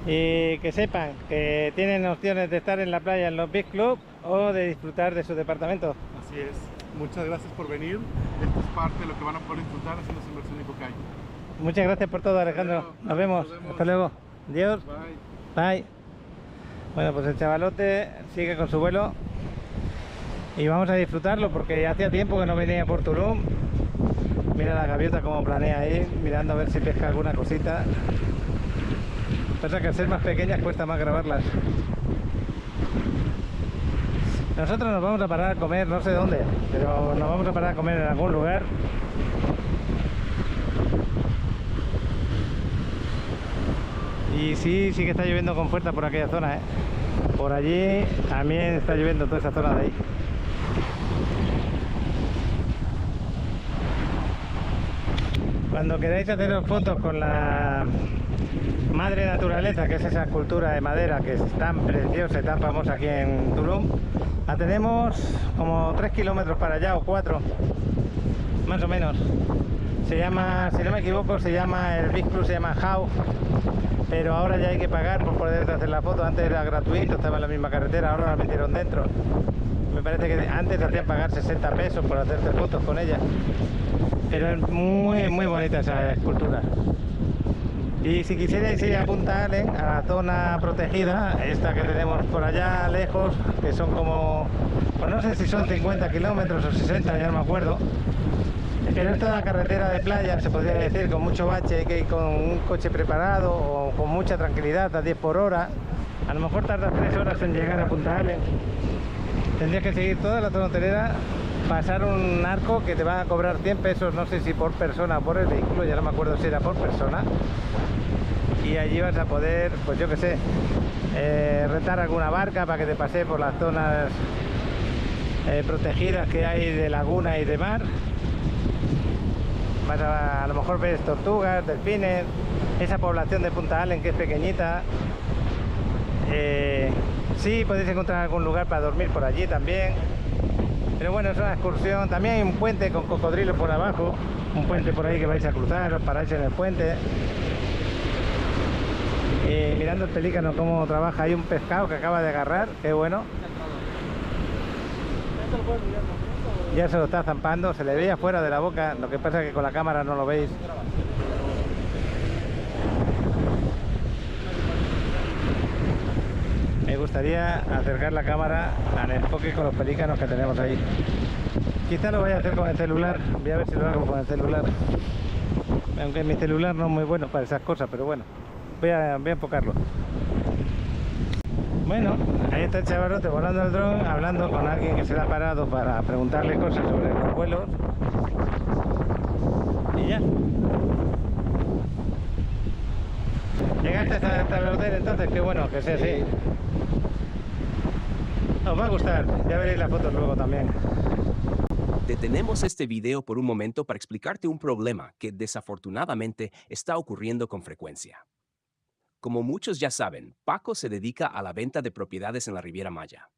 Y que sepan que tienen opciones de estar en la playa en los Beach Club o de disfrutar de su departamento. Así es. Muchas gracias por venir. Esto es parte de lo que van a poder disfrutar haciendo su inversión en Cocay. Muchas gracias por todo, Alejandro. Nos vemos. Hasta luego. Adiós. Bye. Bye. Bueno, pues el chavalote sigue con su vuelo y vamos a disfrutarlo porque hacía tiempo que no venía por Tulum. Mira la gaviota como planea ahí, mirando a ver si pesca alguna cosita. Pasa que al ser más pequeñas cuesta más grabarlas. Nosotros nos vamos a parar a comer, no sé dónde, pero nos vamos a parar a comer en algún lugar. Y sí que está lloviendo con fuerza por aquella zona, Por allí también está lloviendo toda esa zona de ahí. Cuando queráis haceros fotos con la madre naturaleza, que es esa escultura de madera que es tan preciosa y tan famosa aquí en Tulum, la tenemos como 3 kilómetros para allá o 4, más o menos. Se llama, si no me equivoco, se llama el Beach Club, se llama How, pero ahora ya hay que pagar por poder hacer la foto. Antes era gratuito, estaba en la misma carretera, ahora la metieron dentro. Me parece que antes te hacían pagar 60 pesos por hacerte fotos con ella, pero es muy bonita esa escultura. Y si quisierais ir a Punta Allen, a la zona protegida, esta que tenemos por allá lejos, que son como, pues no sé si son 50 kilómetros o 60, ya no me acuerdo, pero es toda carretera de playa, se podría decir, con mucho bache, hay que ir con un coche preparado o con mucha tranquilidad, a 10 por hora. A lo mejor tardas 3 horas en llegar a Punta Allen. Tendrías que seguir toda la zona hotelera, pasar un arco que te van a cobrar 100 pesos, no sé si por persona o por el vehículo, ya no me acuerdo si era por persona. Y allí vas a poder, pues yo que sé, rentar alguna barca para que te pase por las zonas protegidas que hay de laguna y de mar. Vas a lo mejor ves tortugas, delfines, esa población de Punta Allen que es pequeñita. Sí, podéis encontrar algún lugar para dormir por allí también. Pero bueno, es una excursión. También hay un puente con cocodrilos por abajo, un puente por ahí que vais a cruzar, os paráis en el puente. Mirando el pelícano cómo trabaja. Hay un pescado que acaba de agarrar, qué bueno. Ya se lo está zampando, se le veía fuera de la boca, lo que pasa es que con la cámara no lo veis. Me gustaría acercar la cámara al enfoque con los pelícanos que tenemos ahí. Quizá lo vaya a hacer con el celular, voy a ver si lo hago con el celular. Aunque mi celular no es muy bueno para esas cosas, pero bueno, voy a enfocarlo. Bueno, ahí está el chavalote volando el dron, hablando con alguien que se le ha parado para preguntarle cosas sobre los vuelos. Y ya. Llegaste hasta el hotel entonces, qué bueno que sea así. Os va a gustar, ya veréis las fotos luego también. Detenemos este video por un momento para explicarte un problema que desafortunadamente está ocurriendo con frecuencia. Como muchos ya saben, Paco se dedica a la venta de propiedades en la Riviera Maya.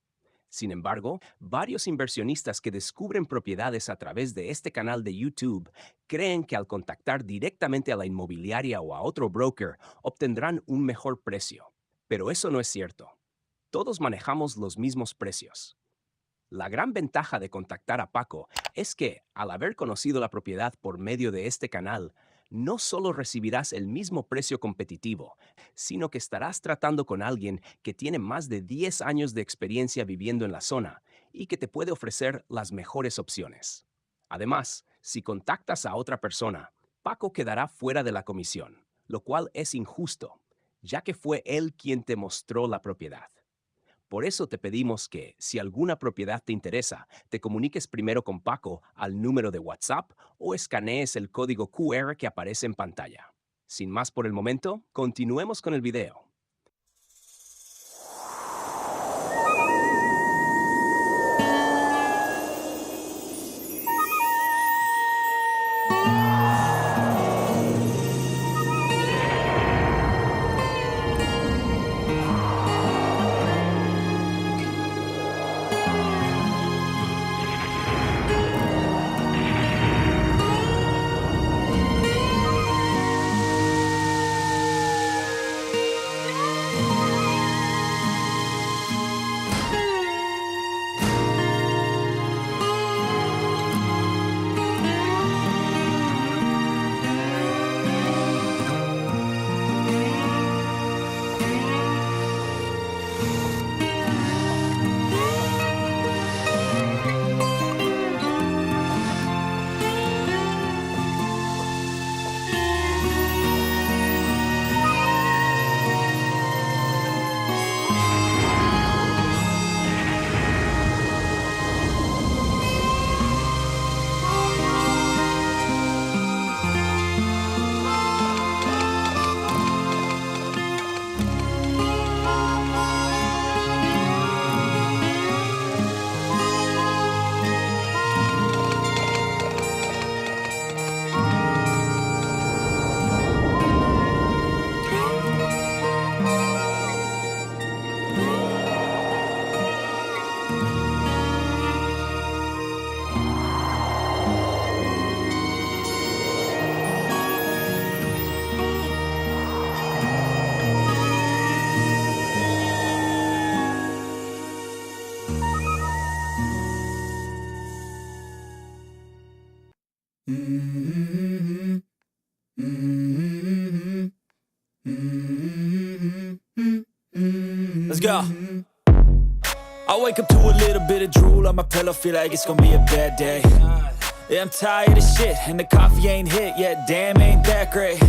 Sin embargo, varios inversionistas que descubren propiedades a través de este canal de YouTube creen que al contactar directamente a la inmobiliaria o a otro broker obtendrán un mejor precio. Pero eso no es cierto. Todos manejamos los mismos precios. La gran ventaja de contactar a Paco es que, al haber conocido la propiedad por medio de este canal, no solo recibirás el mismo precio competitivo, sino que estarás tratando con alguien que tiene más de 10 años de experiencia viviendo en la zona y que te puede ofrecer las mejores opciones. Además, si contactas a otra persona, Paco quedará fuera de la comisión, lo cual es injusto, ya que fue él quien te mostró la propiedad. Por eso te pedimos que, si alguna propiedad te interesa, te comuniques primero con Paco al número de WhatsApp o escanees el código QR que aparece en pantalla. Sin más por el momento, continuemos con el video. Let's go. I wake up to a little bit of drool on my pillow, feel like it's gonna be a bad day. Yeah, I'm tired of shit, and the coffee ain't hit yet, damn, ain't that great.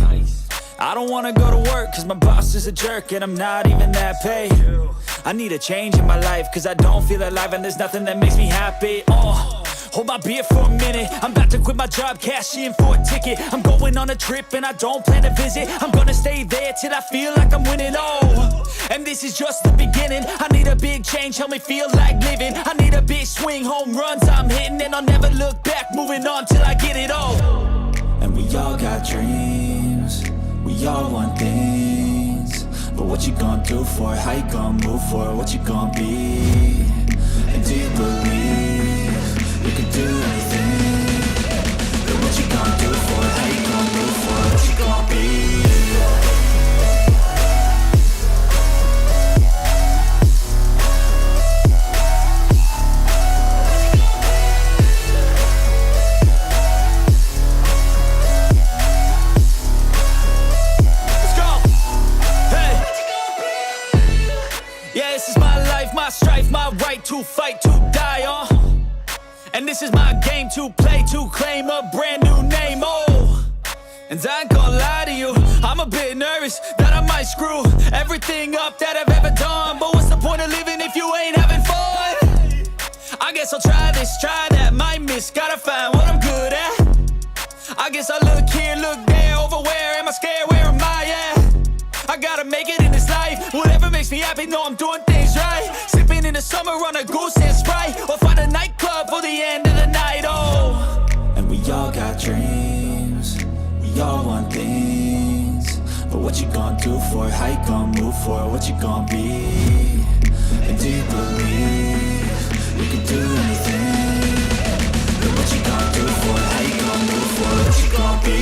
I don't wanna go to work, cause my boss is a jerk, and I'm not even that paid. I need a change in my life, cause I don't feel alive, and there's nothing that makes me happy. Hold my beer for a minute, I'm about to quit my job, cash in for a ticket. I'm going on a trip and I don't plan to visit. I'm gonna stay there till I feel like I'm winning, oh. And this is just the beginning. I need a big change, help me feel like living. I need a big swing, home runs I'm hitting. And I'll never look back, moving on till I get it all. And we all got dreams, we all want things. But what you gonna do for it, how you gonna move for it, what you gonna be? And do you believe you can do anything? But what you gonna do for it? How you gonna move for it? What you gonna be? Let's go! Hey! Yeah, this is my life, my strife, my right to fight, to die on. And this is my game to play, to claim a brand new name, oh. And I ain't gonna lie to you, I'm a bit nervous that I might screw everything up that I've ever done. But what's the point of living if you ain't having fun? I guess I'll try this, try that, might miss, gotta find what I'm good at. I guess I look here, look there, over where am I scared, where am I at? I gotta make it in this life, whatever makes me happy, know I'm doing things right. Sipping in the summer on a goose and Sprite, or find a nightclub for the end of the night, oh. And we all got dreams, we all want things. But what you gonna do for it, how you gonna move for it, what you gonna be? And do you believe you can do anything? But what you gonna do for it, how you gonna move for it, what you gonna be?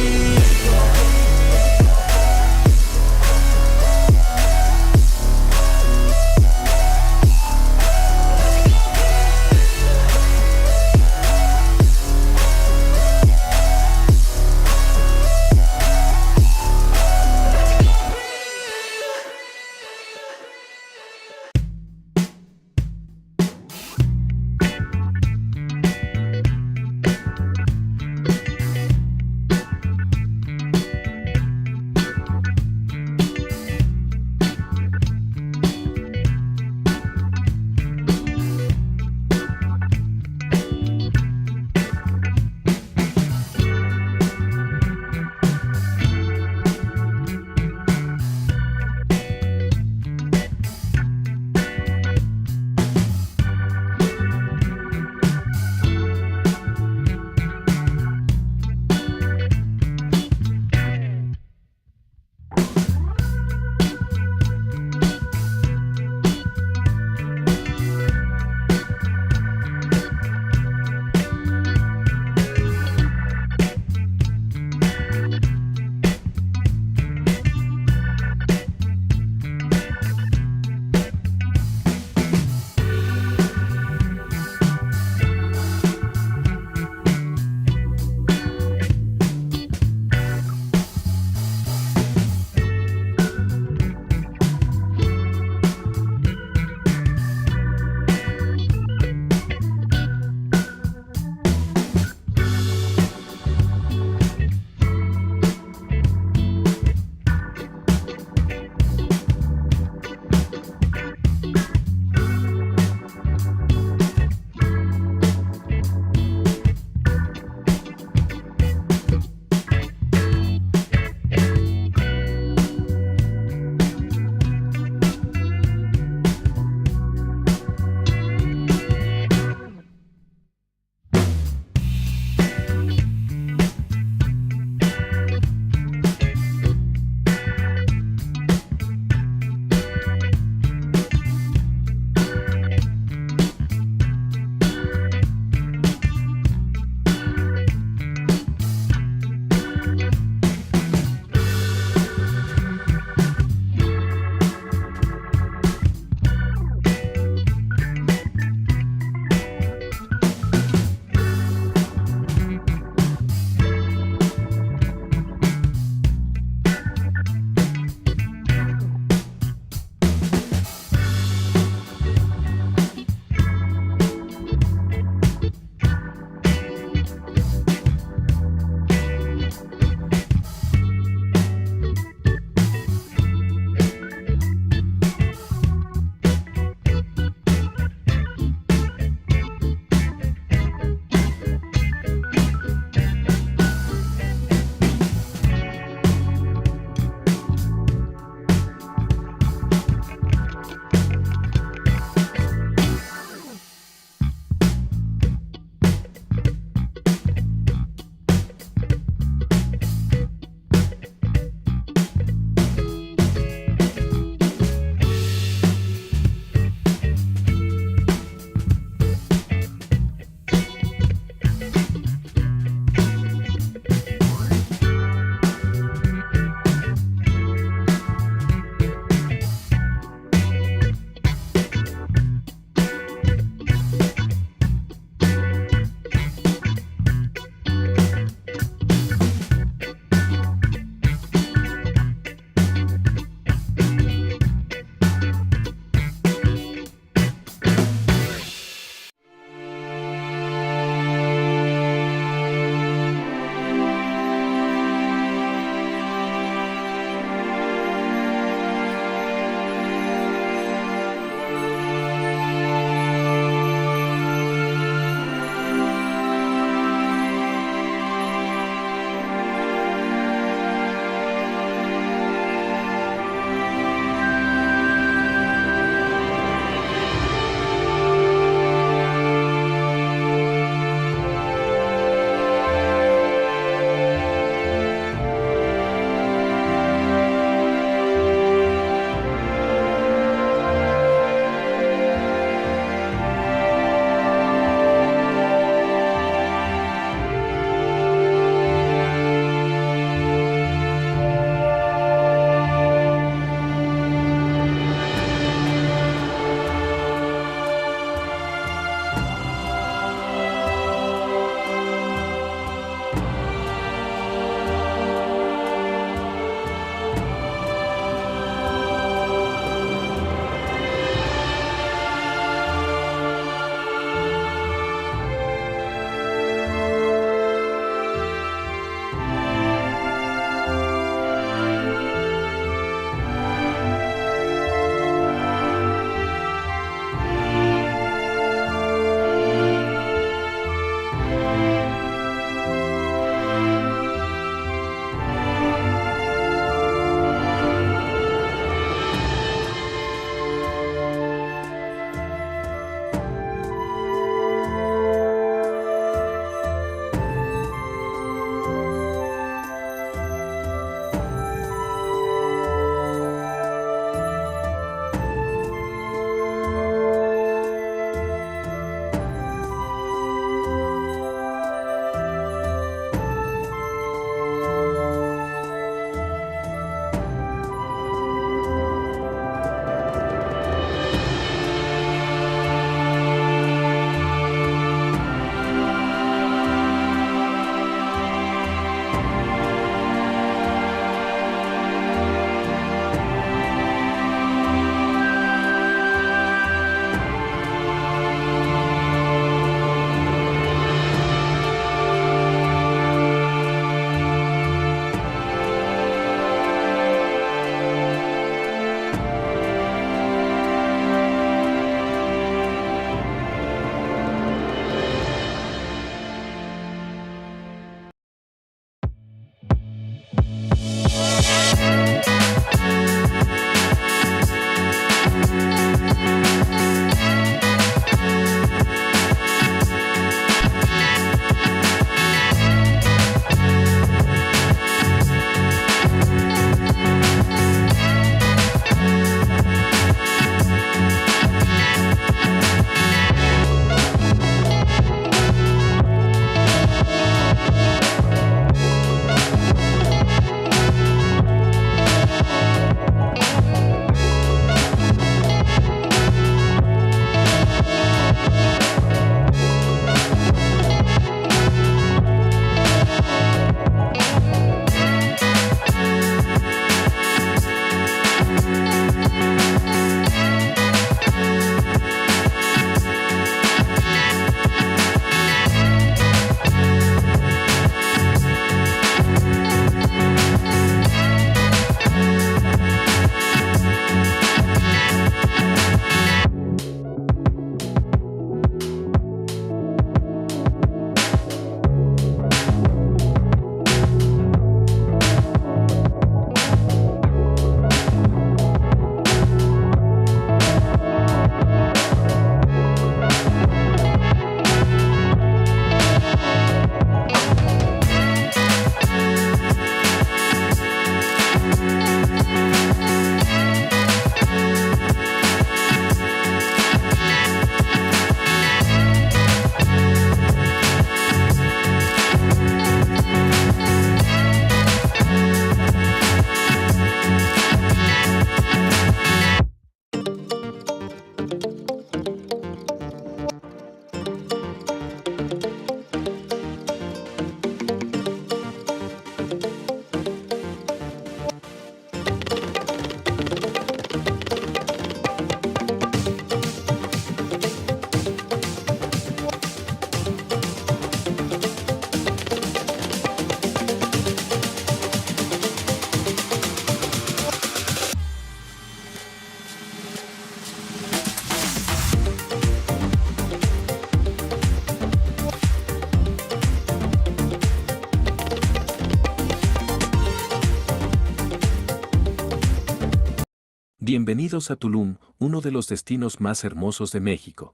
Bienvenidos a Tulum, uno de los destinos más hermosos de México.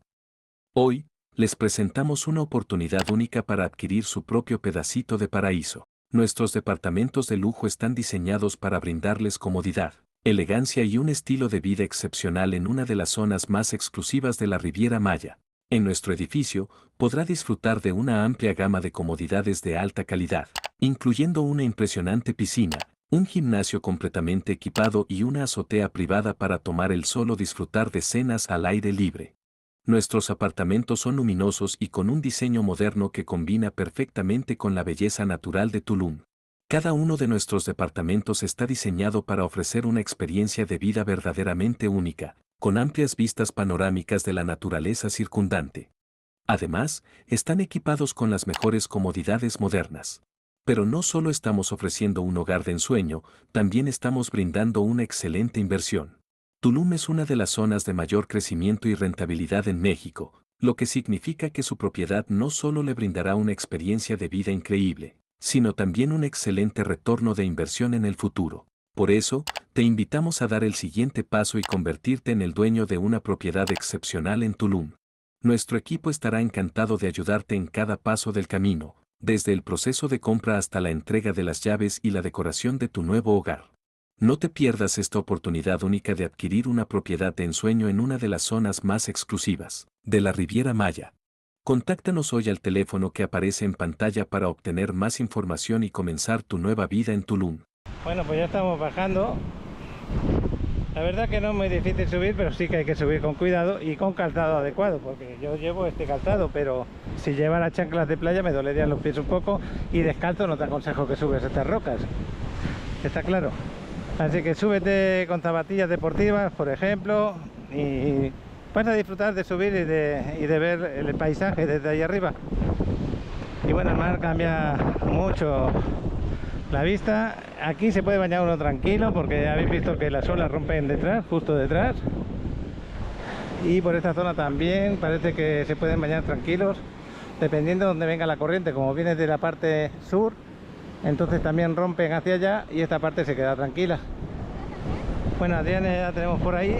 Hoy, les presentamos una oportunidad única para adquirir su propio pedacito de paraíso. Nuestros departamentos de lujo están diseñados para brindarles comodidad, elegancia y un estilo de vida excepcional en una de las zonas más exclusivas de la Riviera Maya. En nuestro edificio, podrá disfrutar de una amplia gama de comodidades de alta calidad, incluyendo una impresionante piscina, un gimnasio completamente equipado y una azotea privada para tomar el sol o disfrutar de cenas al aire libre. Nuestros apartamentos son luminosos y con un diseño moderno que combina perfectamente con la belleza natural de Tulum. Cada uno de nuestros departamentos está diseñado para ofrecer una experiencia de vida verdaderamente única, con amplias vistas panorámicas de la naturaleza circundante. Además, están equipados con las mejores comodidades modernas. Pero no solo estamos ofreciendo un hogar de ensueño, también estamos brindando una excelente inversión. Tulum es una de las zonas de mayor crecimiento y rentabilidad en México, lo que significa que su propiedad no solo le brindará una experiencia de vida increíble, sino también un excelente retorno de inversión en el futuro. Por eso, te invitamos a dar el siguiente paso y convertirte en el dueño de una propiedad excepcional en Tulum. Nuestro equipo estará encantado de ayudarte en cada paso del camino, desde el proceso de compra hasta la entrega de las llaves y la decoración de tu nuevo hogar. No te pierdas esta oportunidad única de adquirir una propiedad de ensueño en una de las zonas más exclusivas de la Riviera Maya. Contáctanos hoy al teléfono que aparece en pantalla para obtener más información y comenzar tu nueva vida en Tulum. Bueno, pues ya estamos bajando. La verdad que no es muy difícil subir, pero sí que hay que subir con cuidado y con calzado adecuado, porque yo llevo este calzado, pero si llevara chanclas de playa me dolerían los pies un poco y descalzo no te aconsejo que subes estas rocas. ¿Está claro? Así que súbete con zapatillas deportivas, por ejemplo, y vas a disfrutar de subir y de ver el paisaje desde ahí arriba. Y bueno, el mar cambia mucho la vista. Aquí se puede bañar uno tranquilo porque habéis visto que las olas rompen detrás, justo detrás. Y por esta zona también parece que se pueden bañar tranquilos, dependiendo de dónde venga la corriente. Como viene de la parte sur, entonces también rompen hacia allá y esta parte se queda tranquila. Bueno, Adrián ya tenemos por ahí,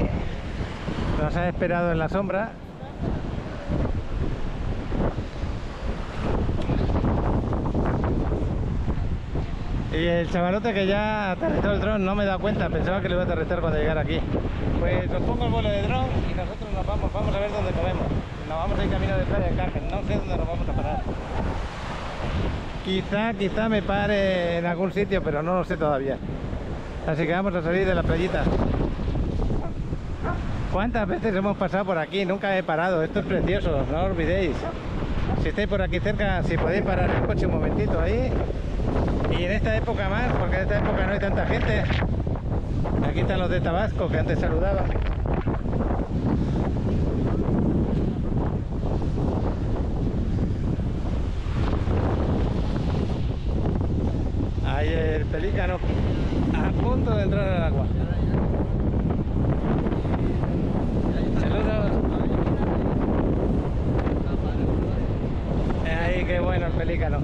nos ha esperado en la sombra. Y el chavalote que ya aterrizó el dron no me he dado cuenta, pensaba que lo iba a aterrizar cuando llegara aquí. Pues os pongo el vuelo de dron y nosotros nos vamos a ver dónde comemos. Nos vamos a ir camino de Playa del Carmen, no sé dónde nos vamos a parar. Quizá me pare en algún sitio, pero no lo sé todavía. Así que vamos a salir de la playita. ¿Cuántas veces hemos pasado por aquí? Nunca he parado, esto es precioso, no os olvidéis. Si estáis por aquí cerca, si podéis parar el coche un momentito ahí. Y en esta época más, porque en esta época no hay tanta gente. Aquí están los de Tabasco que antes saludaban. Ahí el pelícano a punto de entrar al agua. Saludos. Ahí, qué bueno el pelícano.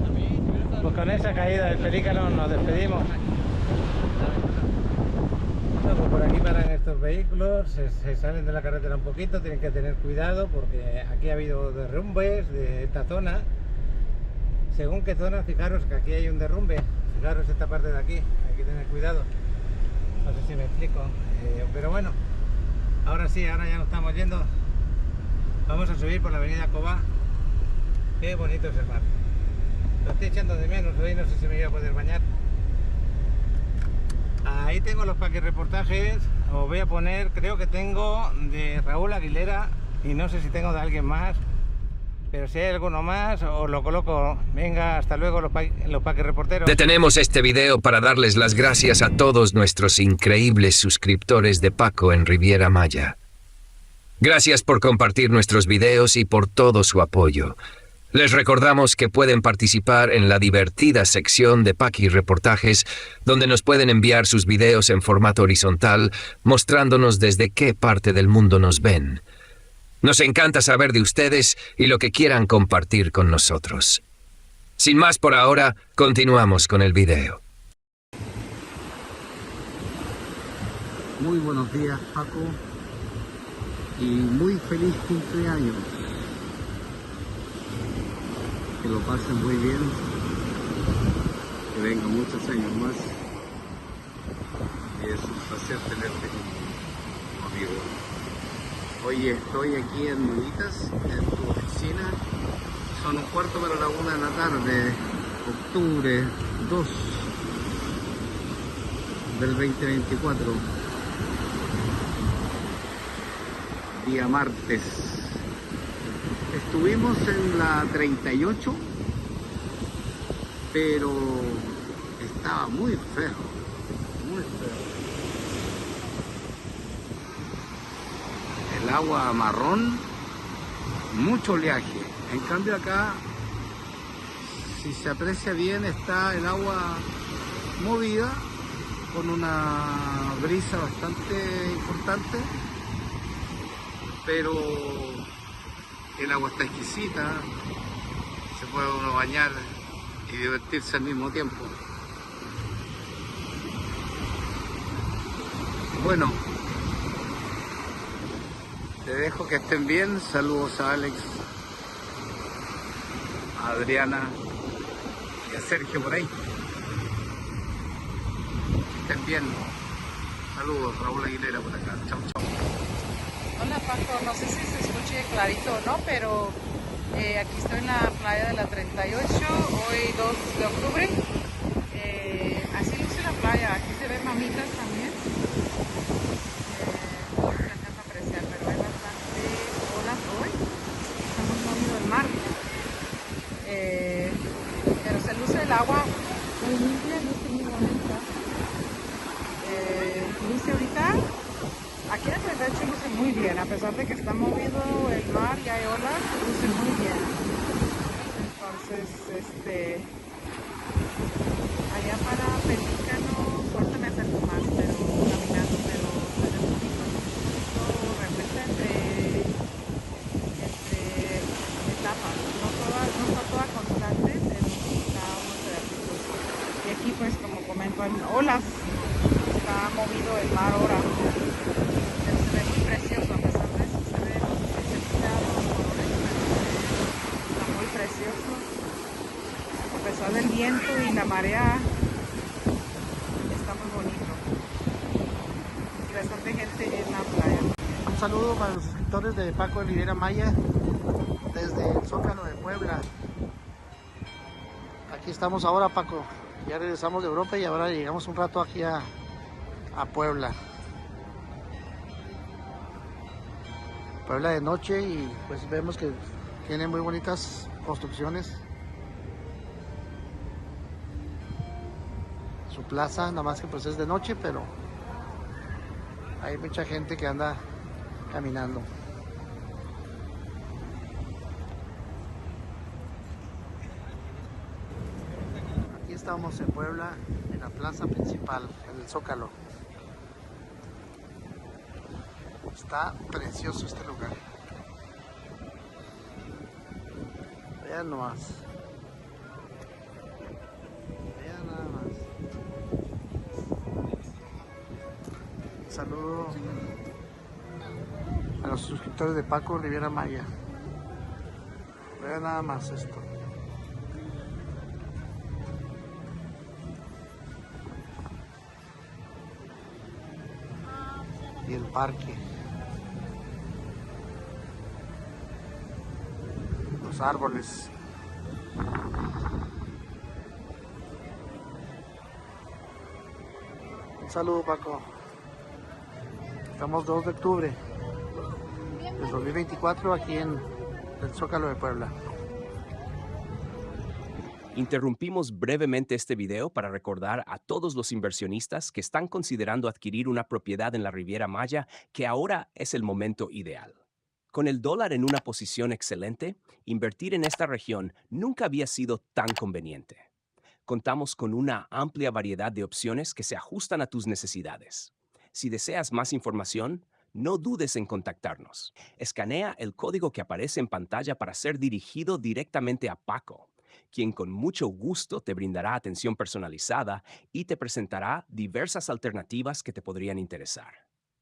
Pues con esa caída del pelícano nos despedimos. Bueno, pues por aquí paran estos vehículos, se salen de la carretera un poquito, tienen que tener cuidado porque aquí ha habido derrumbes de esta zona. Según qué zona, fijaros que aquí hay un derrumbe. Fijaros esta parte de aquí, hay que tener cuidado. No sé si me explico, pero bueno, ahora sí, ahora ya nos estamos yendo. Vamos a subir por la avenida Cobá. Qué bonito es el mar. Lo estoy echando de menos hoy, no sé si me voy a poder bañar. Ahí tengo los paquirreportajes, os voy a poner, creo que tengo de Raúl Aguilera y no sé si tengo de alguien más, pero si hay alguno más os lo coloco. Venga, hasta luego los paquirreporteros. Detenemos este video para darles las gracias a todos nuestros increíbles suscriptores de Paco en Riviera Maya. Gracias por compartir nuestros videos y por todo su apoyo. Les recordamos que pueden participar en la divertida sección de Paquirreportajes, donde nos pueden enviar sus videos en formato horizontal, mostrándonos desde qué parte del mundo nos ven. Nos encanta saber de ustedes y lo que quieran compartir con nosotros. Sin más por ahora, continuamos con el video. Muy buenos días, Paco, y muy feliz cumpleaños. Que lo pasen muy bien, que vengan muchos años más. Y es un placer tenerte como amigo. Hoy estoy aquí en Manitas, en tu oficina. Son 1:15 de la tarde, octubre 2 del 2024. Día martes. Estuvimos en la 38, pero estaba muy feo, muy feo. El agua marrón, mucho oleaje. En cambio acá, si se aprecia bien, está el agua movida con una brisa bastante importante. Pero el agua está exquisita, se puede uno bañar y divertirse al mismo tiempo. Bueno, te dejo, que estén bien. Saludos a Alex, a Adriana y a Sergio por ahí. Que estén bien. Saludos, Raúl Aguilera por acá. Chau, chau. Hola Paco, no sé si se escuche clarito o no, pero aquí estoy en la playa de la 38, hoy 2 de octubre. Así luce la playa, aquí se ven mamitas también. No se alcanza a apreciar, pero hay bastante olas hoy. Estamos moviendo el mar. Pero se luce el agua muy limpia, luce muy bonita. Luce ahorita. Aquí en el 38 luce muy bien, a pesar de que está movido el mar y hay olas, luce muy bien. Entonces, allá para Pelícano, ahorita me acerco más, pero caminando, pero se ve bonito, revuelta entre etapas, no está toda constante, pero está unos pedacitos. Y aquí pues como comento, hay olas, está movido el mar ahora. Se ve muy precioso, a pesar de eso se ve los colores, está muy precioso. A pesar del viento y la marea, está muy bonito. Y bastante gente en la playa. Un saludo para los suscriptores de Paco de Riviera Maya, desde el Zócalo de Puebla. Aquí estamos ahora, Paco. Ya regresamos de Europa y ahora llegamos un rato aquí a Puebla. Puebla de noche, y pues vemos que tiene muy bonitas construcciones. Su plaza, nada más que pues es de noche, pero hay mucha gente que anda caminando. Aquí estamos en Puebla, en la plaza principal, en el Zócalo. Está precioso este lugar. Vean nomás. Vean nada más. Un saludo a los suscriptores de Paco Riviera Maya. Vean nada más esto. Y el parque. Los árboles. Un saludo, Paco. Estamos 2 de octubre del 2024 aquí en el Zócalo de Puebla. Interrumpimos brevemente este video para recordar a todos los inversionistas que están considerando adquirir una propiedad en la Riviera Maya que ahora es el momento ideal. Con el dólar en una posición excelente, invertir en esta región nunca había sido tan conveniente. Contamos con una amplia variedad de opciones que se ajustan a tus necesidades. Si deseas más información, no dudes en contactarnos. Escanea el código que aparece en pantalla para ser dirigido directamente a Paco, quien con mucho gusto te brindará atención personalizada y te presentará diversas alternativas que te podrían interesar.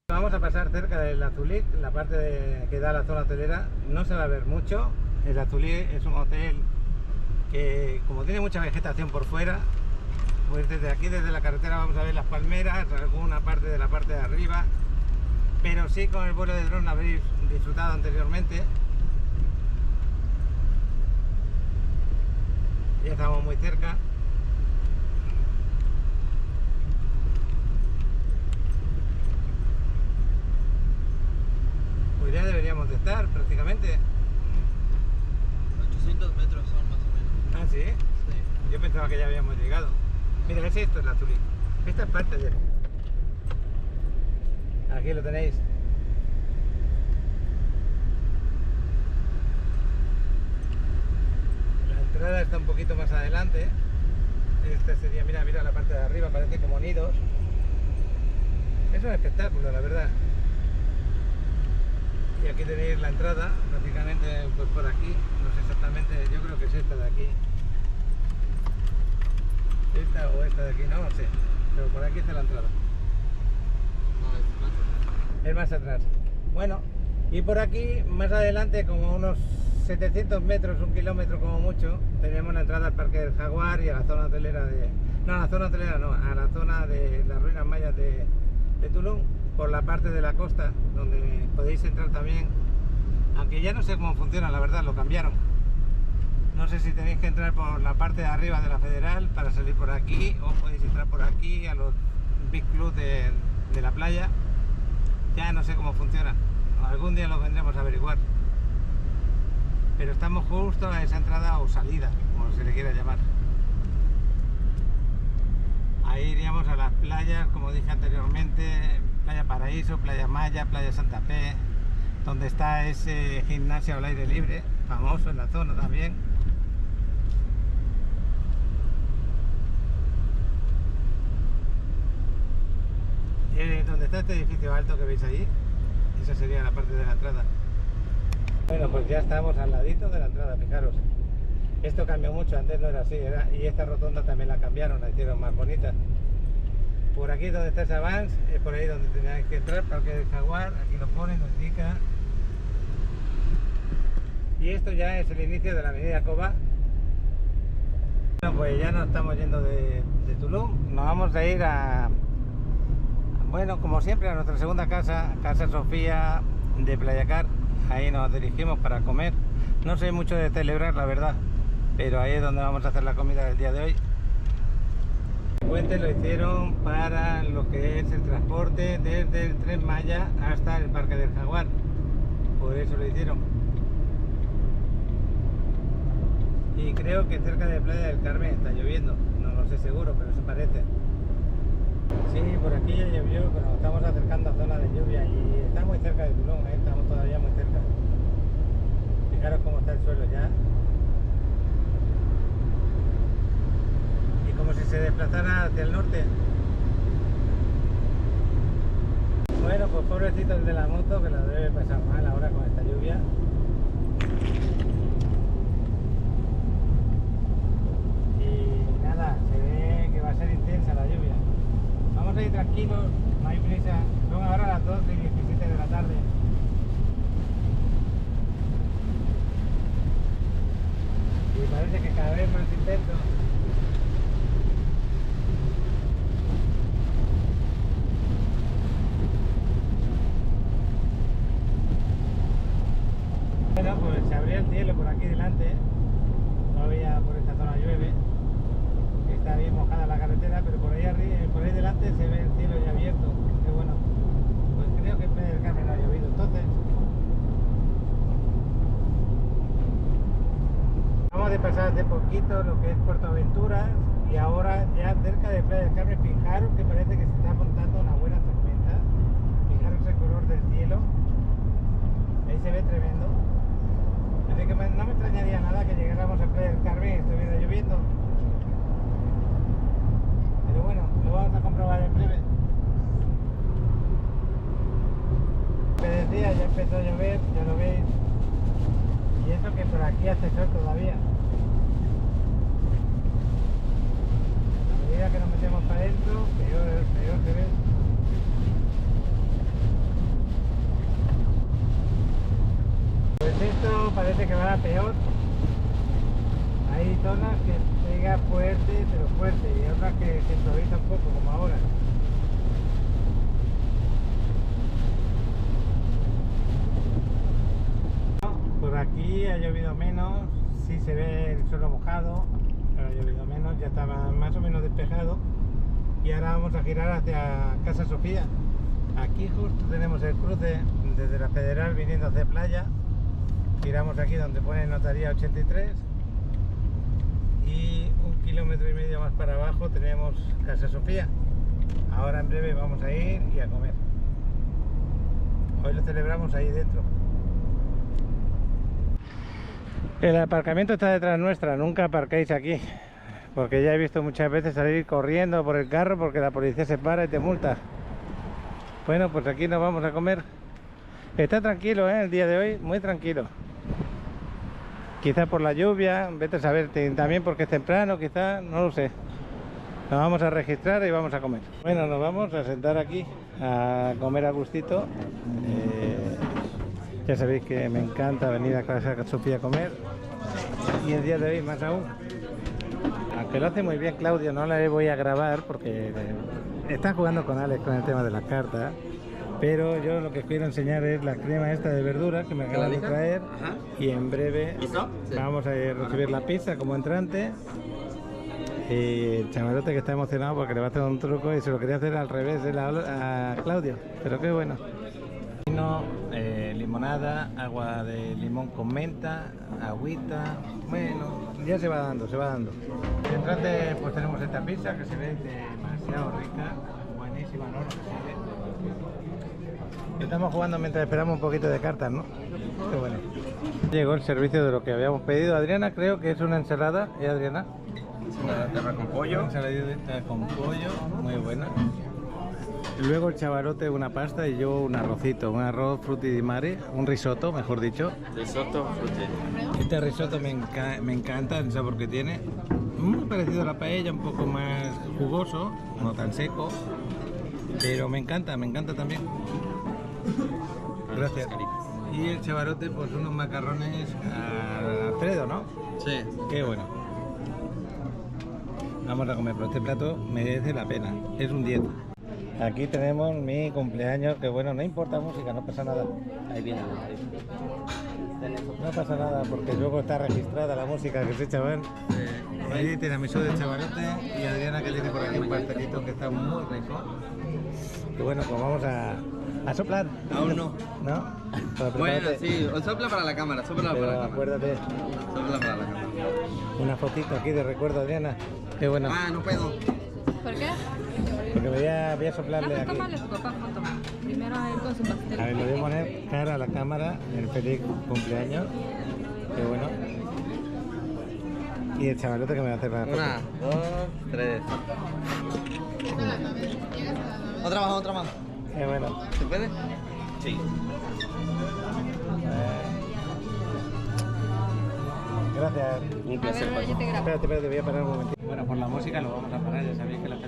Vamos a pasar cerca del Azulit, la parte que da a la zona hotelera. No se va a ver mucho. El Azulit es un hotel que, como tiene mucha vegetación por fuera, pues desde aquí, desde la carretera, vamos a ver las palmeras, alguna parte de la parte de arriba, pero sí con el vuelo de dron habéis disfrutado anteriormente. Ya estamos muy cerca. Pues ya deberíamos de estar prácticamente. 800 metros son más o menos. ¿Ah, sí? Sí. Yo pensaba que ya habíamos llegado. Mira, es esto, el Azulit. Esta es parte de él. Aquí lo tenéis. La entrada está un poquito más adelante. Esta sería, mira la parte de arriba, parece como nidos. Es un espectáculo, la verdad. Y aquí tenéis la entrada, prácticamente pues por aquí, no sé exactamente, yo creo que es esta de aquí. Esta o esta de aquí, no sé, pero por aquí está la entrada. No, Es más atrás. Bueno, y por aquí, más adelante, como unos 700 metros, 1 kilómetro como mucho, tenemos la entrada al Parque del Jaguar y a la zona hotelera de... No, a la zona hotelera no, a la zona de las ruinas mayas de Tulum, por la parte de la costa, donde podéis entrar también, aunque ya no sé cómo funciona, la verdad, lo cambiaron. No sé si tenéis que entrar por la parte de arriba de la Federal para salir por aquí, o podéis entrar por aquí a los Big Club de la playa. Ya no sé cómo funciona, algún día lo vendremos a averiguar. Pero estamos justo a esa entrada o salida, como se le quiera llamar. Ahí iríamos a las playas, como dije anteriormente, Playa Paraíso, Playa Maya, Playa Santa Fe, donde está ese gimnasio al aire libre, famoso en la zona también. Donde está este edificio alto que veis ahí, esa sería la parte de la entrada. Bueno, pues ya estamos al ladito de la entrada, fijaros. Esto cambió mucho, antes no era así, y esta rotonda también la cambiaron, la hicieron más bonita. Por aquí donde está ese Avance, es por ahí donde tenéis que entrar, Parque del Jaguar, aquí lo pone, nos indica. Y esto ya es el inicio de la avenida Coba. Bueno, pues ya nos estamos yendo de Tulum, nos vamos a ir a, bueno, como siempre, a nuestra segunda casa, Casa Sofía de Playacar. Ahí nos dirigimos para comer. No soy mucho de celebrar, la verdad, pero ahí es donde vamos a hacer la comida del día de hoy. El puente lo hicieron para lo que es el transporte desde el Tren Maya hasta el Parque del Jaguar, por eso lo hicieron. Y creo que cerca de Playa del Carmen está lloviendo, no lo sé seguro, pero eso parece. Sí, por aquí ya llovió, pero nos estamos acercando a zona de lluvia y está muy cerca de Tulum, estamos todavía muy cerca. Fijaros cómo está el suelo ya. Y como si se desplazara hacia el norte. Bueno, pues pobrecito el de la moto, que la debe pasar mal ahora con esta lluvia. Y nada, se ve que va a ser intensa la lluvia. Vamos a ir tranquilos, no hay prisa. Son ahora las 12:17 de la tarde. Y parece que cada vez más intenso. Bueno, pues se abría el cielo por aquí delante. Todavía por esta zona llueve. Está bien mojada la carretera, pero por ahí arriba, por ahí delante se ve el cielo ya abierto. Que bueno, pues creo que en Playa del Carmen no ha llovido. Entonces, vamos de pasar hace poquito lo que es Puerto Aventuras y ahora ya cerca de Playa del Carmen. Fijaros que parece que se está montando una buena tormenta. Fijaros el color del cielo. Ahí se ve tremendo. Así que no me extrañaría nada que llegáramos a Playa del Carmen y estuviera lloviendo. Pero bueno, lo vamos a comprobar en breve. Me decía, ya empezó a llover, ya lo veis. Y eso que por aquí hace sol todavía. medida que nos metemos para adentro, peor se ve. Pues esto parece que va a peor. Hay zonas que pega fuerte, pero fuerte, y otras que se improvisa un poco, como ahora. Por aquí ha llovido menos, sí se ve el suelo mojado, pero ha llovido menos, ya estaba más o menos despejado. Y ahora vamos a girar hacia Casa Sofía. Aquí justo tenemos el cruce desde la Federal viniendo hacia playa. Giramos aquí donde pone Notaría 83 y 1,5 kilómetros más para abajo tenemos Casa Sofía. Ahora en breve vamos a ir y a comer. Hoy lo celebramos ahí dentro. El aparcamiento está detrás nuestra, nunca aparquéis aquí, porque ya he visto muchas veces salir corriendo por el carro porque la policía se para y te multa. Bueno, pues aquí nos vamos a comer. Está tranquilo, el día de hoy, muy tranquilo. Quizá por la lluvia, vete a saber, también porque es temprano, quizá, no lo sé. Nos vamos a registrar y vamos a comer. Bueno, nos vamos a sentar aquí a comer a gustito. Ya sabéis que me encanta venir a Casa Sofía a comer. Y el día de hoy más aún. Aunque lo hace muy bien Claudio, no la voy a grabar porque está jugando con Alex con el tema de las cartas. Pero yo lo que os quiero enseñar es la crema esta de verdura que me acaban de traer. Ajá. Y en breve ¿Listo? Sí. vamos a recibir la pizza como entrante. Y el chavalote que está emocionado porque le va a hacer un truco y se lo quería hacer al revés a Claudio. Pero qué bueno. Vino, limonada, agua de limón con menta, agüita. Bueno, ya se va dando, se va dando. De entrante pues tenemos esta pizza que se ve demasiado rica, buenísima, ¿no? Lo que se ve. Estamos jugando mientras esperamos un poquito de cartas, ¿no? Qué bueno. Llegó el servicio de lo que habíamos pedido. Adriana, creo que es una ensalada. ¿Y Adriana? Ensalada con pollo. Ensaladita con pollo, muy buena. Luego el chavalote una pasta y yo un arrocito, un arroz frutti di mare, un risotto, mejor dicho. Risotto, frutti. Este risotto me encanta el sabor que tiene. Muy parecido a la paella, un poco más jugoso, no tan seco. Pero me encanta también. Gracias. Y el chavalote, pues unos macarrones al Alfredo, ¿no? Sí. Qué bueno. Vamos a comer, pero este plato merece la pena. Es un 10. Aquí tenemos mi cumpleaños, que bueno, no importa música, no pasa nada. Ahí viene. No pasa nada, porque luego está registrada la música que se chaval. Ahí tiramisú de chavalote y Adriana que tiene por aquí un pastelito que está muy rico. Y bueno, pues vamos a soplar. Aún no. ¿No? Pues Bueno, prepárate. sí, o sopla para la cámara, sopla Pero para la cámara. acuérdate, Sopla para la cámara. una fotito aquí de recuerdo, Adriana. Qué bueno. Ah, no puedo. ¿Por qué? Porque voy a soplarle aquí. Tómale su papá foto. Primero a él con su pastel. A ver, le voy a poner cara a la cámara, el feliz cumpleaños. Qué bueno. Y el chavalote que me va a hacer la foto. 1, 2, 3. Otra más. Qué bueno. ¿Se puede? Sí. Gracias. Un placer. yo te grabo. Espérate, voy a parar un momentito. Bueno, por la música lo vamos a parar, ya sabéis que las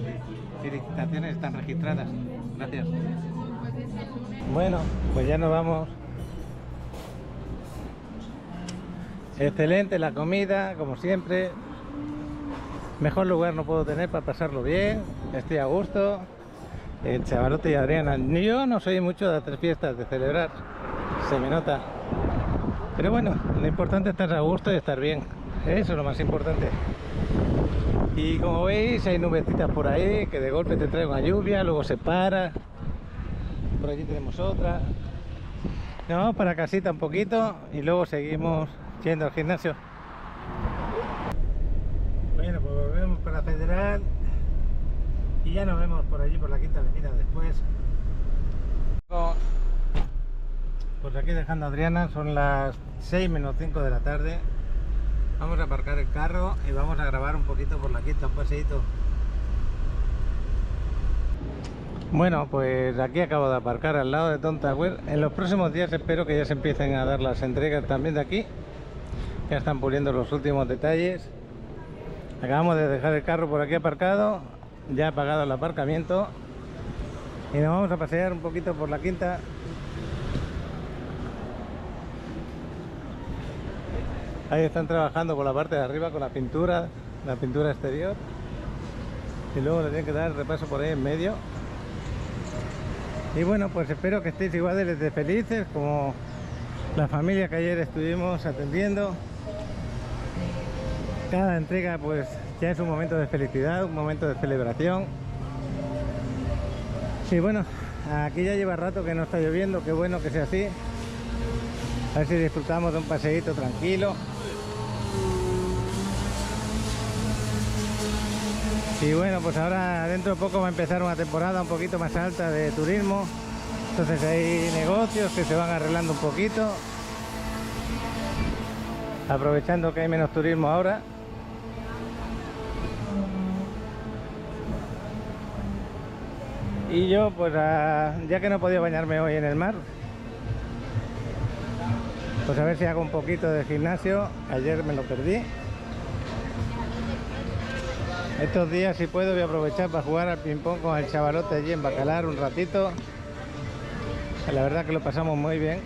felicitaciones están registradas. Gracias. Bueno, pues ya nos vamos. Excelente la comida, como siempre. Mejor lugar no puedo tener para pasarlo bien. Estoy a gusto. El chavalote y Adriana. Yo no soy mucho de hacer fiestas, de celebrar. Se me nota. Pero bueno, lo importante es estar a gusto y estar bien. Eso es lo más importante. Y como veis, hay nubecitas por ahí que de golpe te trae una lluvia, luego se para. Por allí tenemos otra. Nos vamos para casita un poquito y luego seguimos yendo al gimnasio. Bueno, pues volvemos para la Federal y ya nos vemos por allí por la Quinta Avenida después. Pues aquí dejando a Adriana, son las 6 menos 5 de la tarde. Vamos a aparcar el carro y vamos a grabar un poquito por la Quinta, un paseíto. Bueno, pues aquí acabo de aparcar al lado de Tom Tower. En los próximos días espero que ya se empiecen a dar las entregas también de aquí. Ya están puliendo los últimos detalles. Acabamos de dejar el carro por aquí aparcado. ya pagado el aparcamiento y nos vamos a pasear un poquito por la quinta. Ahí están trabajando por la parte de arriba con la pintura exterior, y luego le tienen que dar el repaso por ahí en medio. Y bueno, pues espero que estéis igual de felices como la familia que ayer estuvimos atendiendo. Cada entrega pues ya es un momento de felicidad, un momento de celebración. Y bueno, aquí ya lleva rato que no está lloviendo, qué bueno que sea así. A ver si disfrutamos de un paseíto tranquilo. Y bueno, pues ahora dentro de poco va a empezar una temporada un poquito más alta de turismo. Entonces hay negocios que se van arreglando un poquito, aprovechando que hay menos turismo ahora. Y yo pues ya que no he podido bañarme hoy en el mar, pues a ver si hago un poquito de gimnasio. Ayer me lo perdí. Estos días, si puedo, voy a aprovechar para jugar al ping pong con el chavalote allí en Bacalar un ratito. La verdad que lo pasamos muy bien.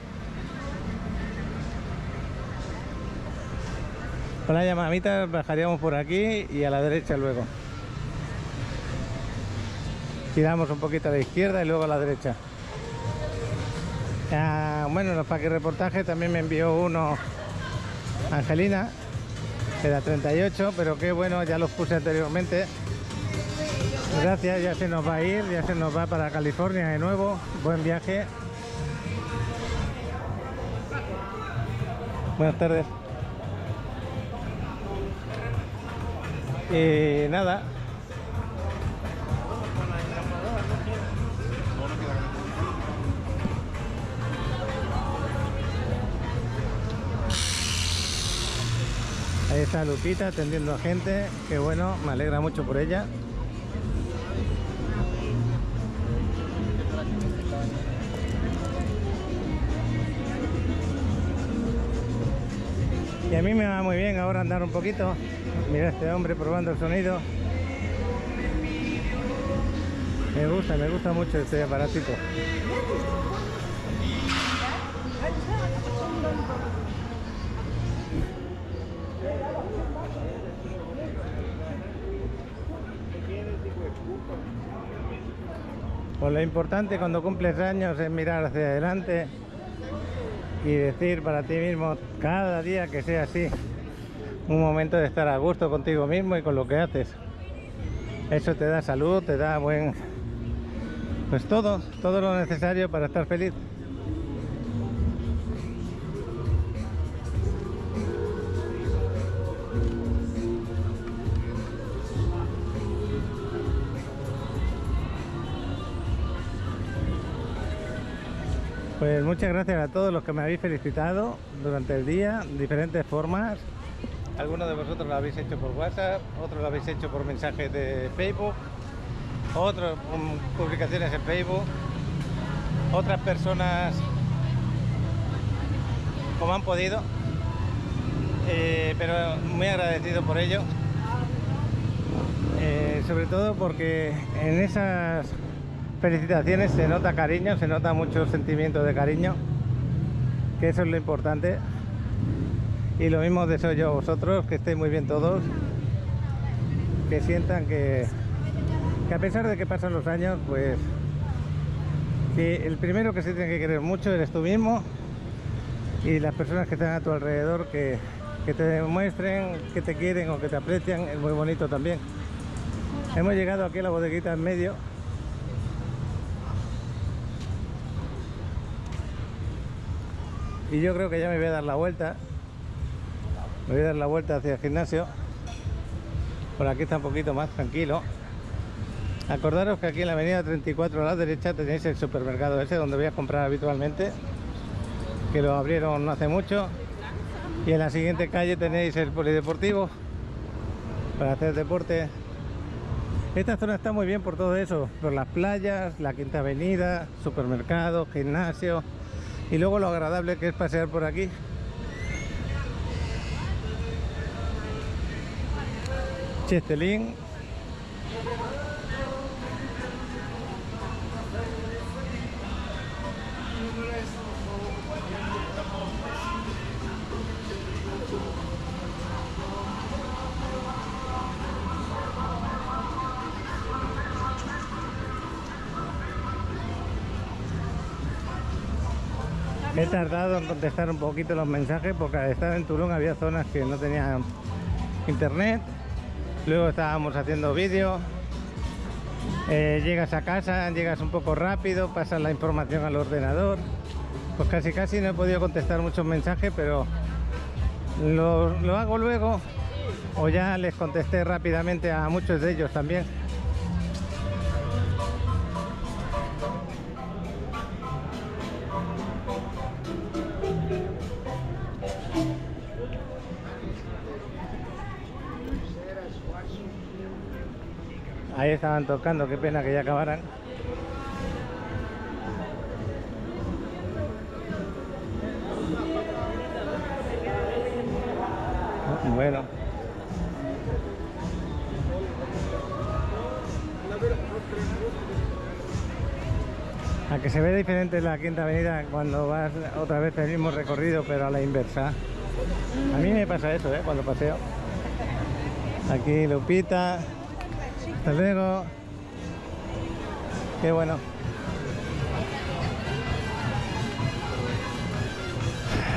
Con la llamamita bajaríamos por aquí y a la derecha luego. Tiramos un poquito a la izquierda y luego a la derecha. Bueno, los paquirreportajes también me envió uno Angelina, que da 38, pero qué bueno, ya los puse anteriormente. Gracias, ya se nos va a ir, ya se nos va para California de nuevo. Buen viaje. Buenas tardes. Y nada. Ahí está Lupita atendiendo a gente, que bueno, me alegra mucho por ella. Y a mí me va muy bien ahora andar un poquito. Mira a este hombre probando el sonido. Me gusta mucho este aparatito. Pues lo importante cuando cumples años es mirar hacia adelante y decir para ti mismo cada día que sea así, un momento de estar a gusto contigo mismo y con lo que haces. Eso te da salud, te da pues todo lo necesario para estar feliz. Pues muchas gracias a todos los que me habéis felicitado durante el día, en diferentes formas. Algunos de vosotros lo habéis hecho por WhatsApp, otros lo habéis hecho por mensajes de Facebook, otros con publicaciones en Facebook, otras personas como han podido, pero muy agradecido por ello, sobre todo porque en esas felicitaciones se nota cariño, se nota mucho sentimiento de cariño, que eso es lo importante. Y lo mismo deseo yo a vosotros, que estéis muy bien todos, que sientan que a pesar de que pasan los años, pues que el primero que se tiene que querer mucho eres tú mismo, y las personas que están a tu alrededor que te demuestren que te quieren o que te aprecian, es muy bonito también. Hemos llegado aquí a la bodeguita en medio. Y yo creo que ya me voy a dar la vuelta. Me voy a dar la vuelta hacia el gimnasio. Por aquí está un poquito más tranquilo. Acordaros que aquí en la avenida 34 a la derecha tenéis el supermercado ese donde voy a comprar habitualmente, que lo abrieron no hace mucho. Y en la siguiente calle tenéis el polideportivo para hacer deporte. Esta zona está muy bien por todo eso, por las playas, la Quinta Avenida, supermercado, gimnasio. Y luego lo agradable que es pasear por aquí. Chestelín. He tardado en contestar un poquito los mensajes porque al estar en Tulum había zonas que no tenían internet. Luego estábamos haciendo vídeo. Llegas a casa, llegas un poco rápido, pasas la información al ordenador. Pues casi no he podido contestar muchos mensajes, pero lo hago luego. O ya les contesté rápidamente a muchos de ellos también. Ahí estaban tocando, qué pena que ya acabaran. Bueno. A que se ve diferente la Quinta Avenida cuando vas otra vez el mismo recorrido, pero a la inversa. A mí me pasa eso, cuando paseo. Aquí Lupita. Hasta luego. Qué bueno.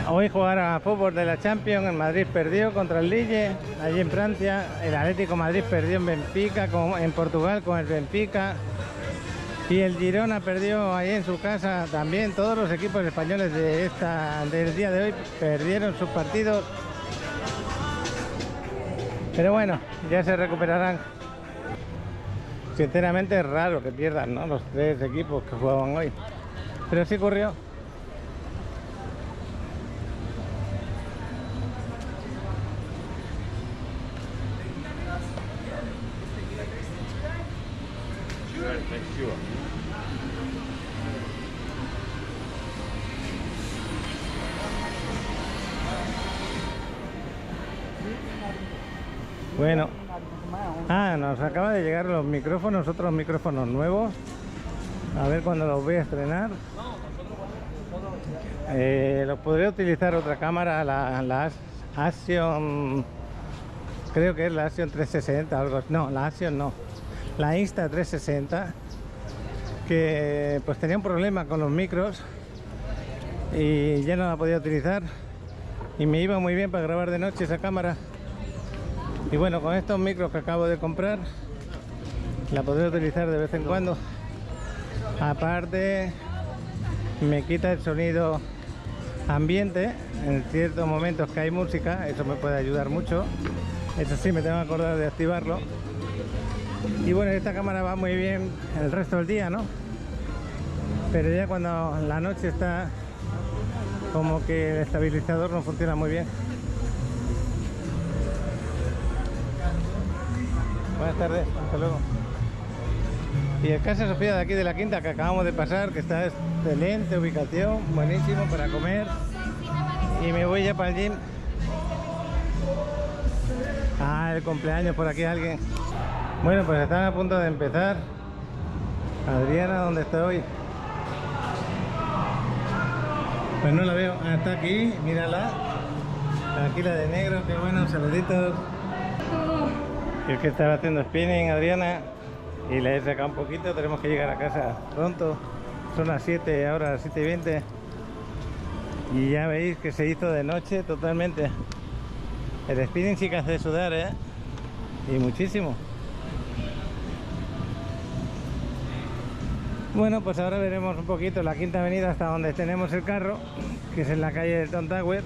Hoy jugará a fútbol de la Champions. El Madrid perdió contra el Lille, allí en Francia. El Atlético Madrid perdió en Benfica, en Portugal con el Benfica. Y el Girona perdió ahí en su casa también. Todos los equipos españoles del día de hoy perdieron sus partidos. Pero bueno, ya se recuperarán. Sinceramente es raro que pierdan, ¿no?, los tres equipos que jugaban hoy. Pero sí ocurrió. Bueno, nos acaba de llegar los micrófonos, otros micrófonos nuevos. A ver cuándo los voy a estrenar. Los podré utilizar otra cámara, la Action, creo que es la Action 360, algo. No, la Action no, la Insta360, que pues tenía un problema con los micros y ya no la podía utilizar. Y me iba muy bien para grabar de noche esa cámara. Y bueno, con estos micros que acabo de comprar, la podré utilizar de vez en cuando. Aparte, me quita el sonido ambiente en ciertos momentos que hay música. Eso me puede ayudar mucho. Eso sí, me tengo que acordar de activarlo. Y bueno, esta cámara va muy bien el resto del día, ¿no? Pero ya cuando la noche está, como que el estabilizador no funciona muy bien. Buenas tardes, hasta luego. Y el Casa Sofía de aquí de la Quinta que acabamos de pasar, que está excelente ubicación, buenísimo para comer. Y me voy ya para el gym. El cumpleaños por aquí alguien. Bueno, pues están a punto de empezar. Adriana, ¿dónde está hoy? Pues no la veo. Está aquí, mírala. Aquí la de negro, qué bueno, saluditos. Es que estaba haciendo spinning, Adriana, y le he sacado un poquito. Tenemos que llegar a casa pronto. Son las 7, ahora las 7:20. Y ya veis que se hizo de noche totalmente. El spinning sí que hace sudar, y muchísimo. Bueno, pues ahora veremos un poquito la Quinta Avenida hasta donde tenemos el carro, que es en la calle del Tom Tower.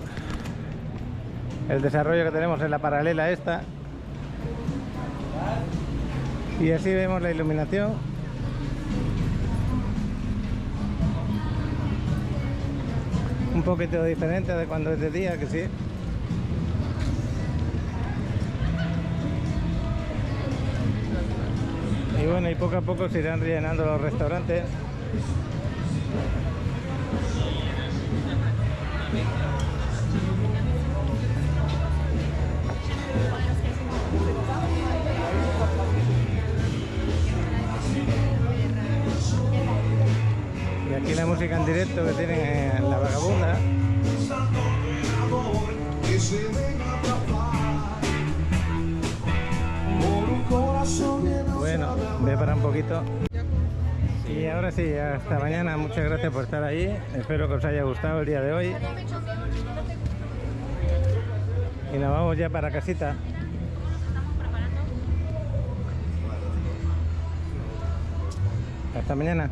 El desarrollo que tenemos en la paralela esta. Y así vemos la iluminación. Un poquito diferente de cuando es de día, que sí. Y bueno, y poco a poco se irán rellenando los restaurantes. Y aquí la música en directo que tienen en La Vagabunda. Bueno, voy a parar un poquito. Y ahora sí, hasta mañana. Muchas gracias por estar ahí. Espero que os haya gustado el día de hoy. Y nos vamos ya para casita. Hasta mañana.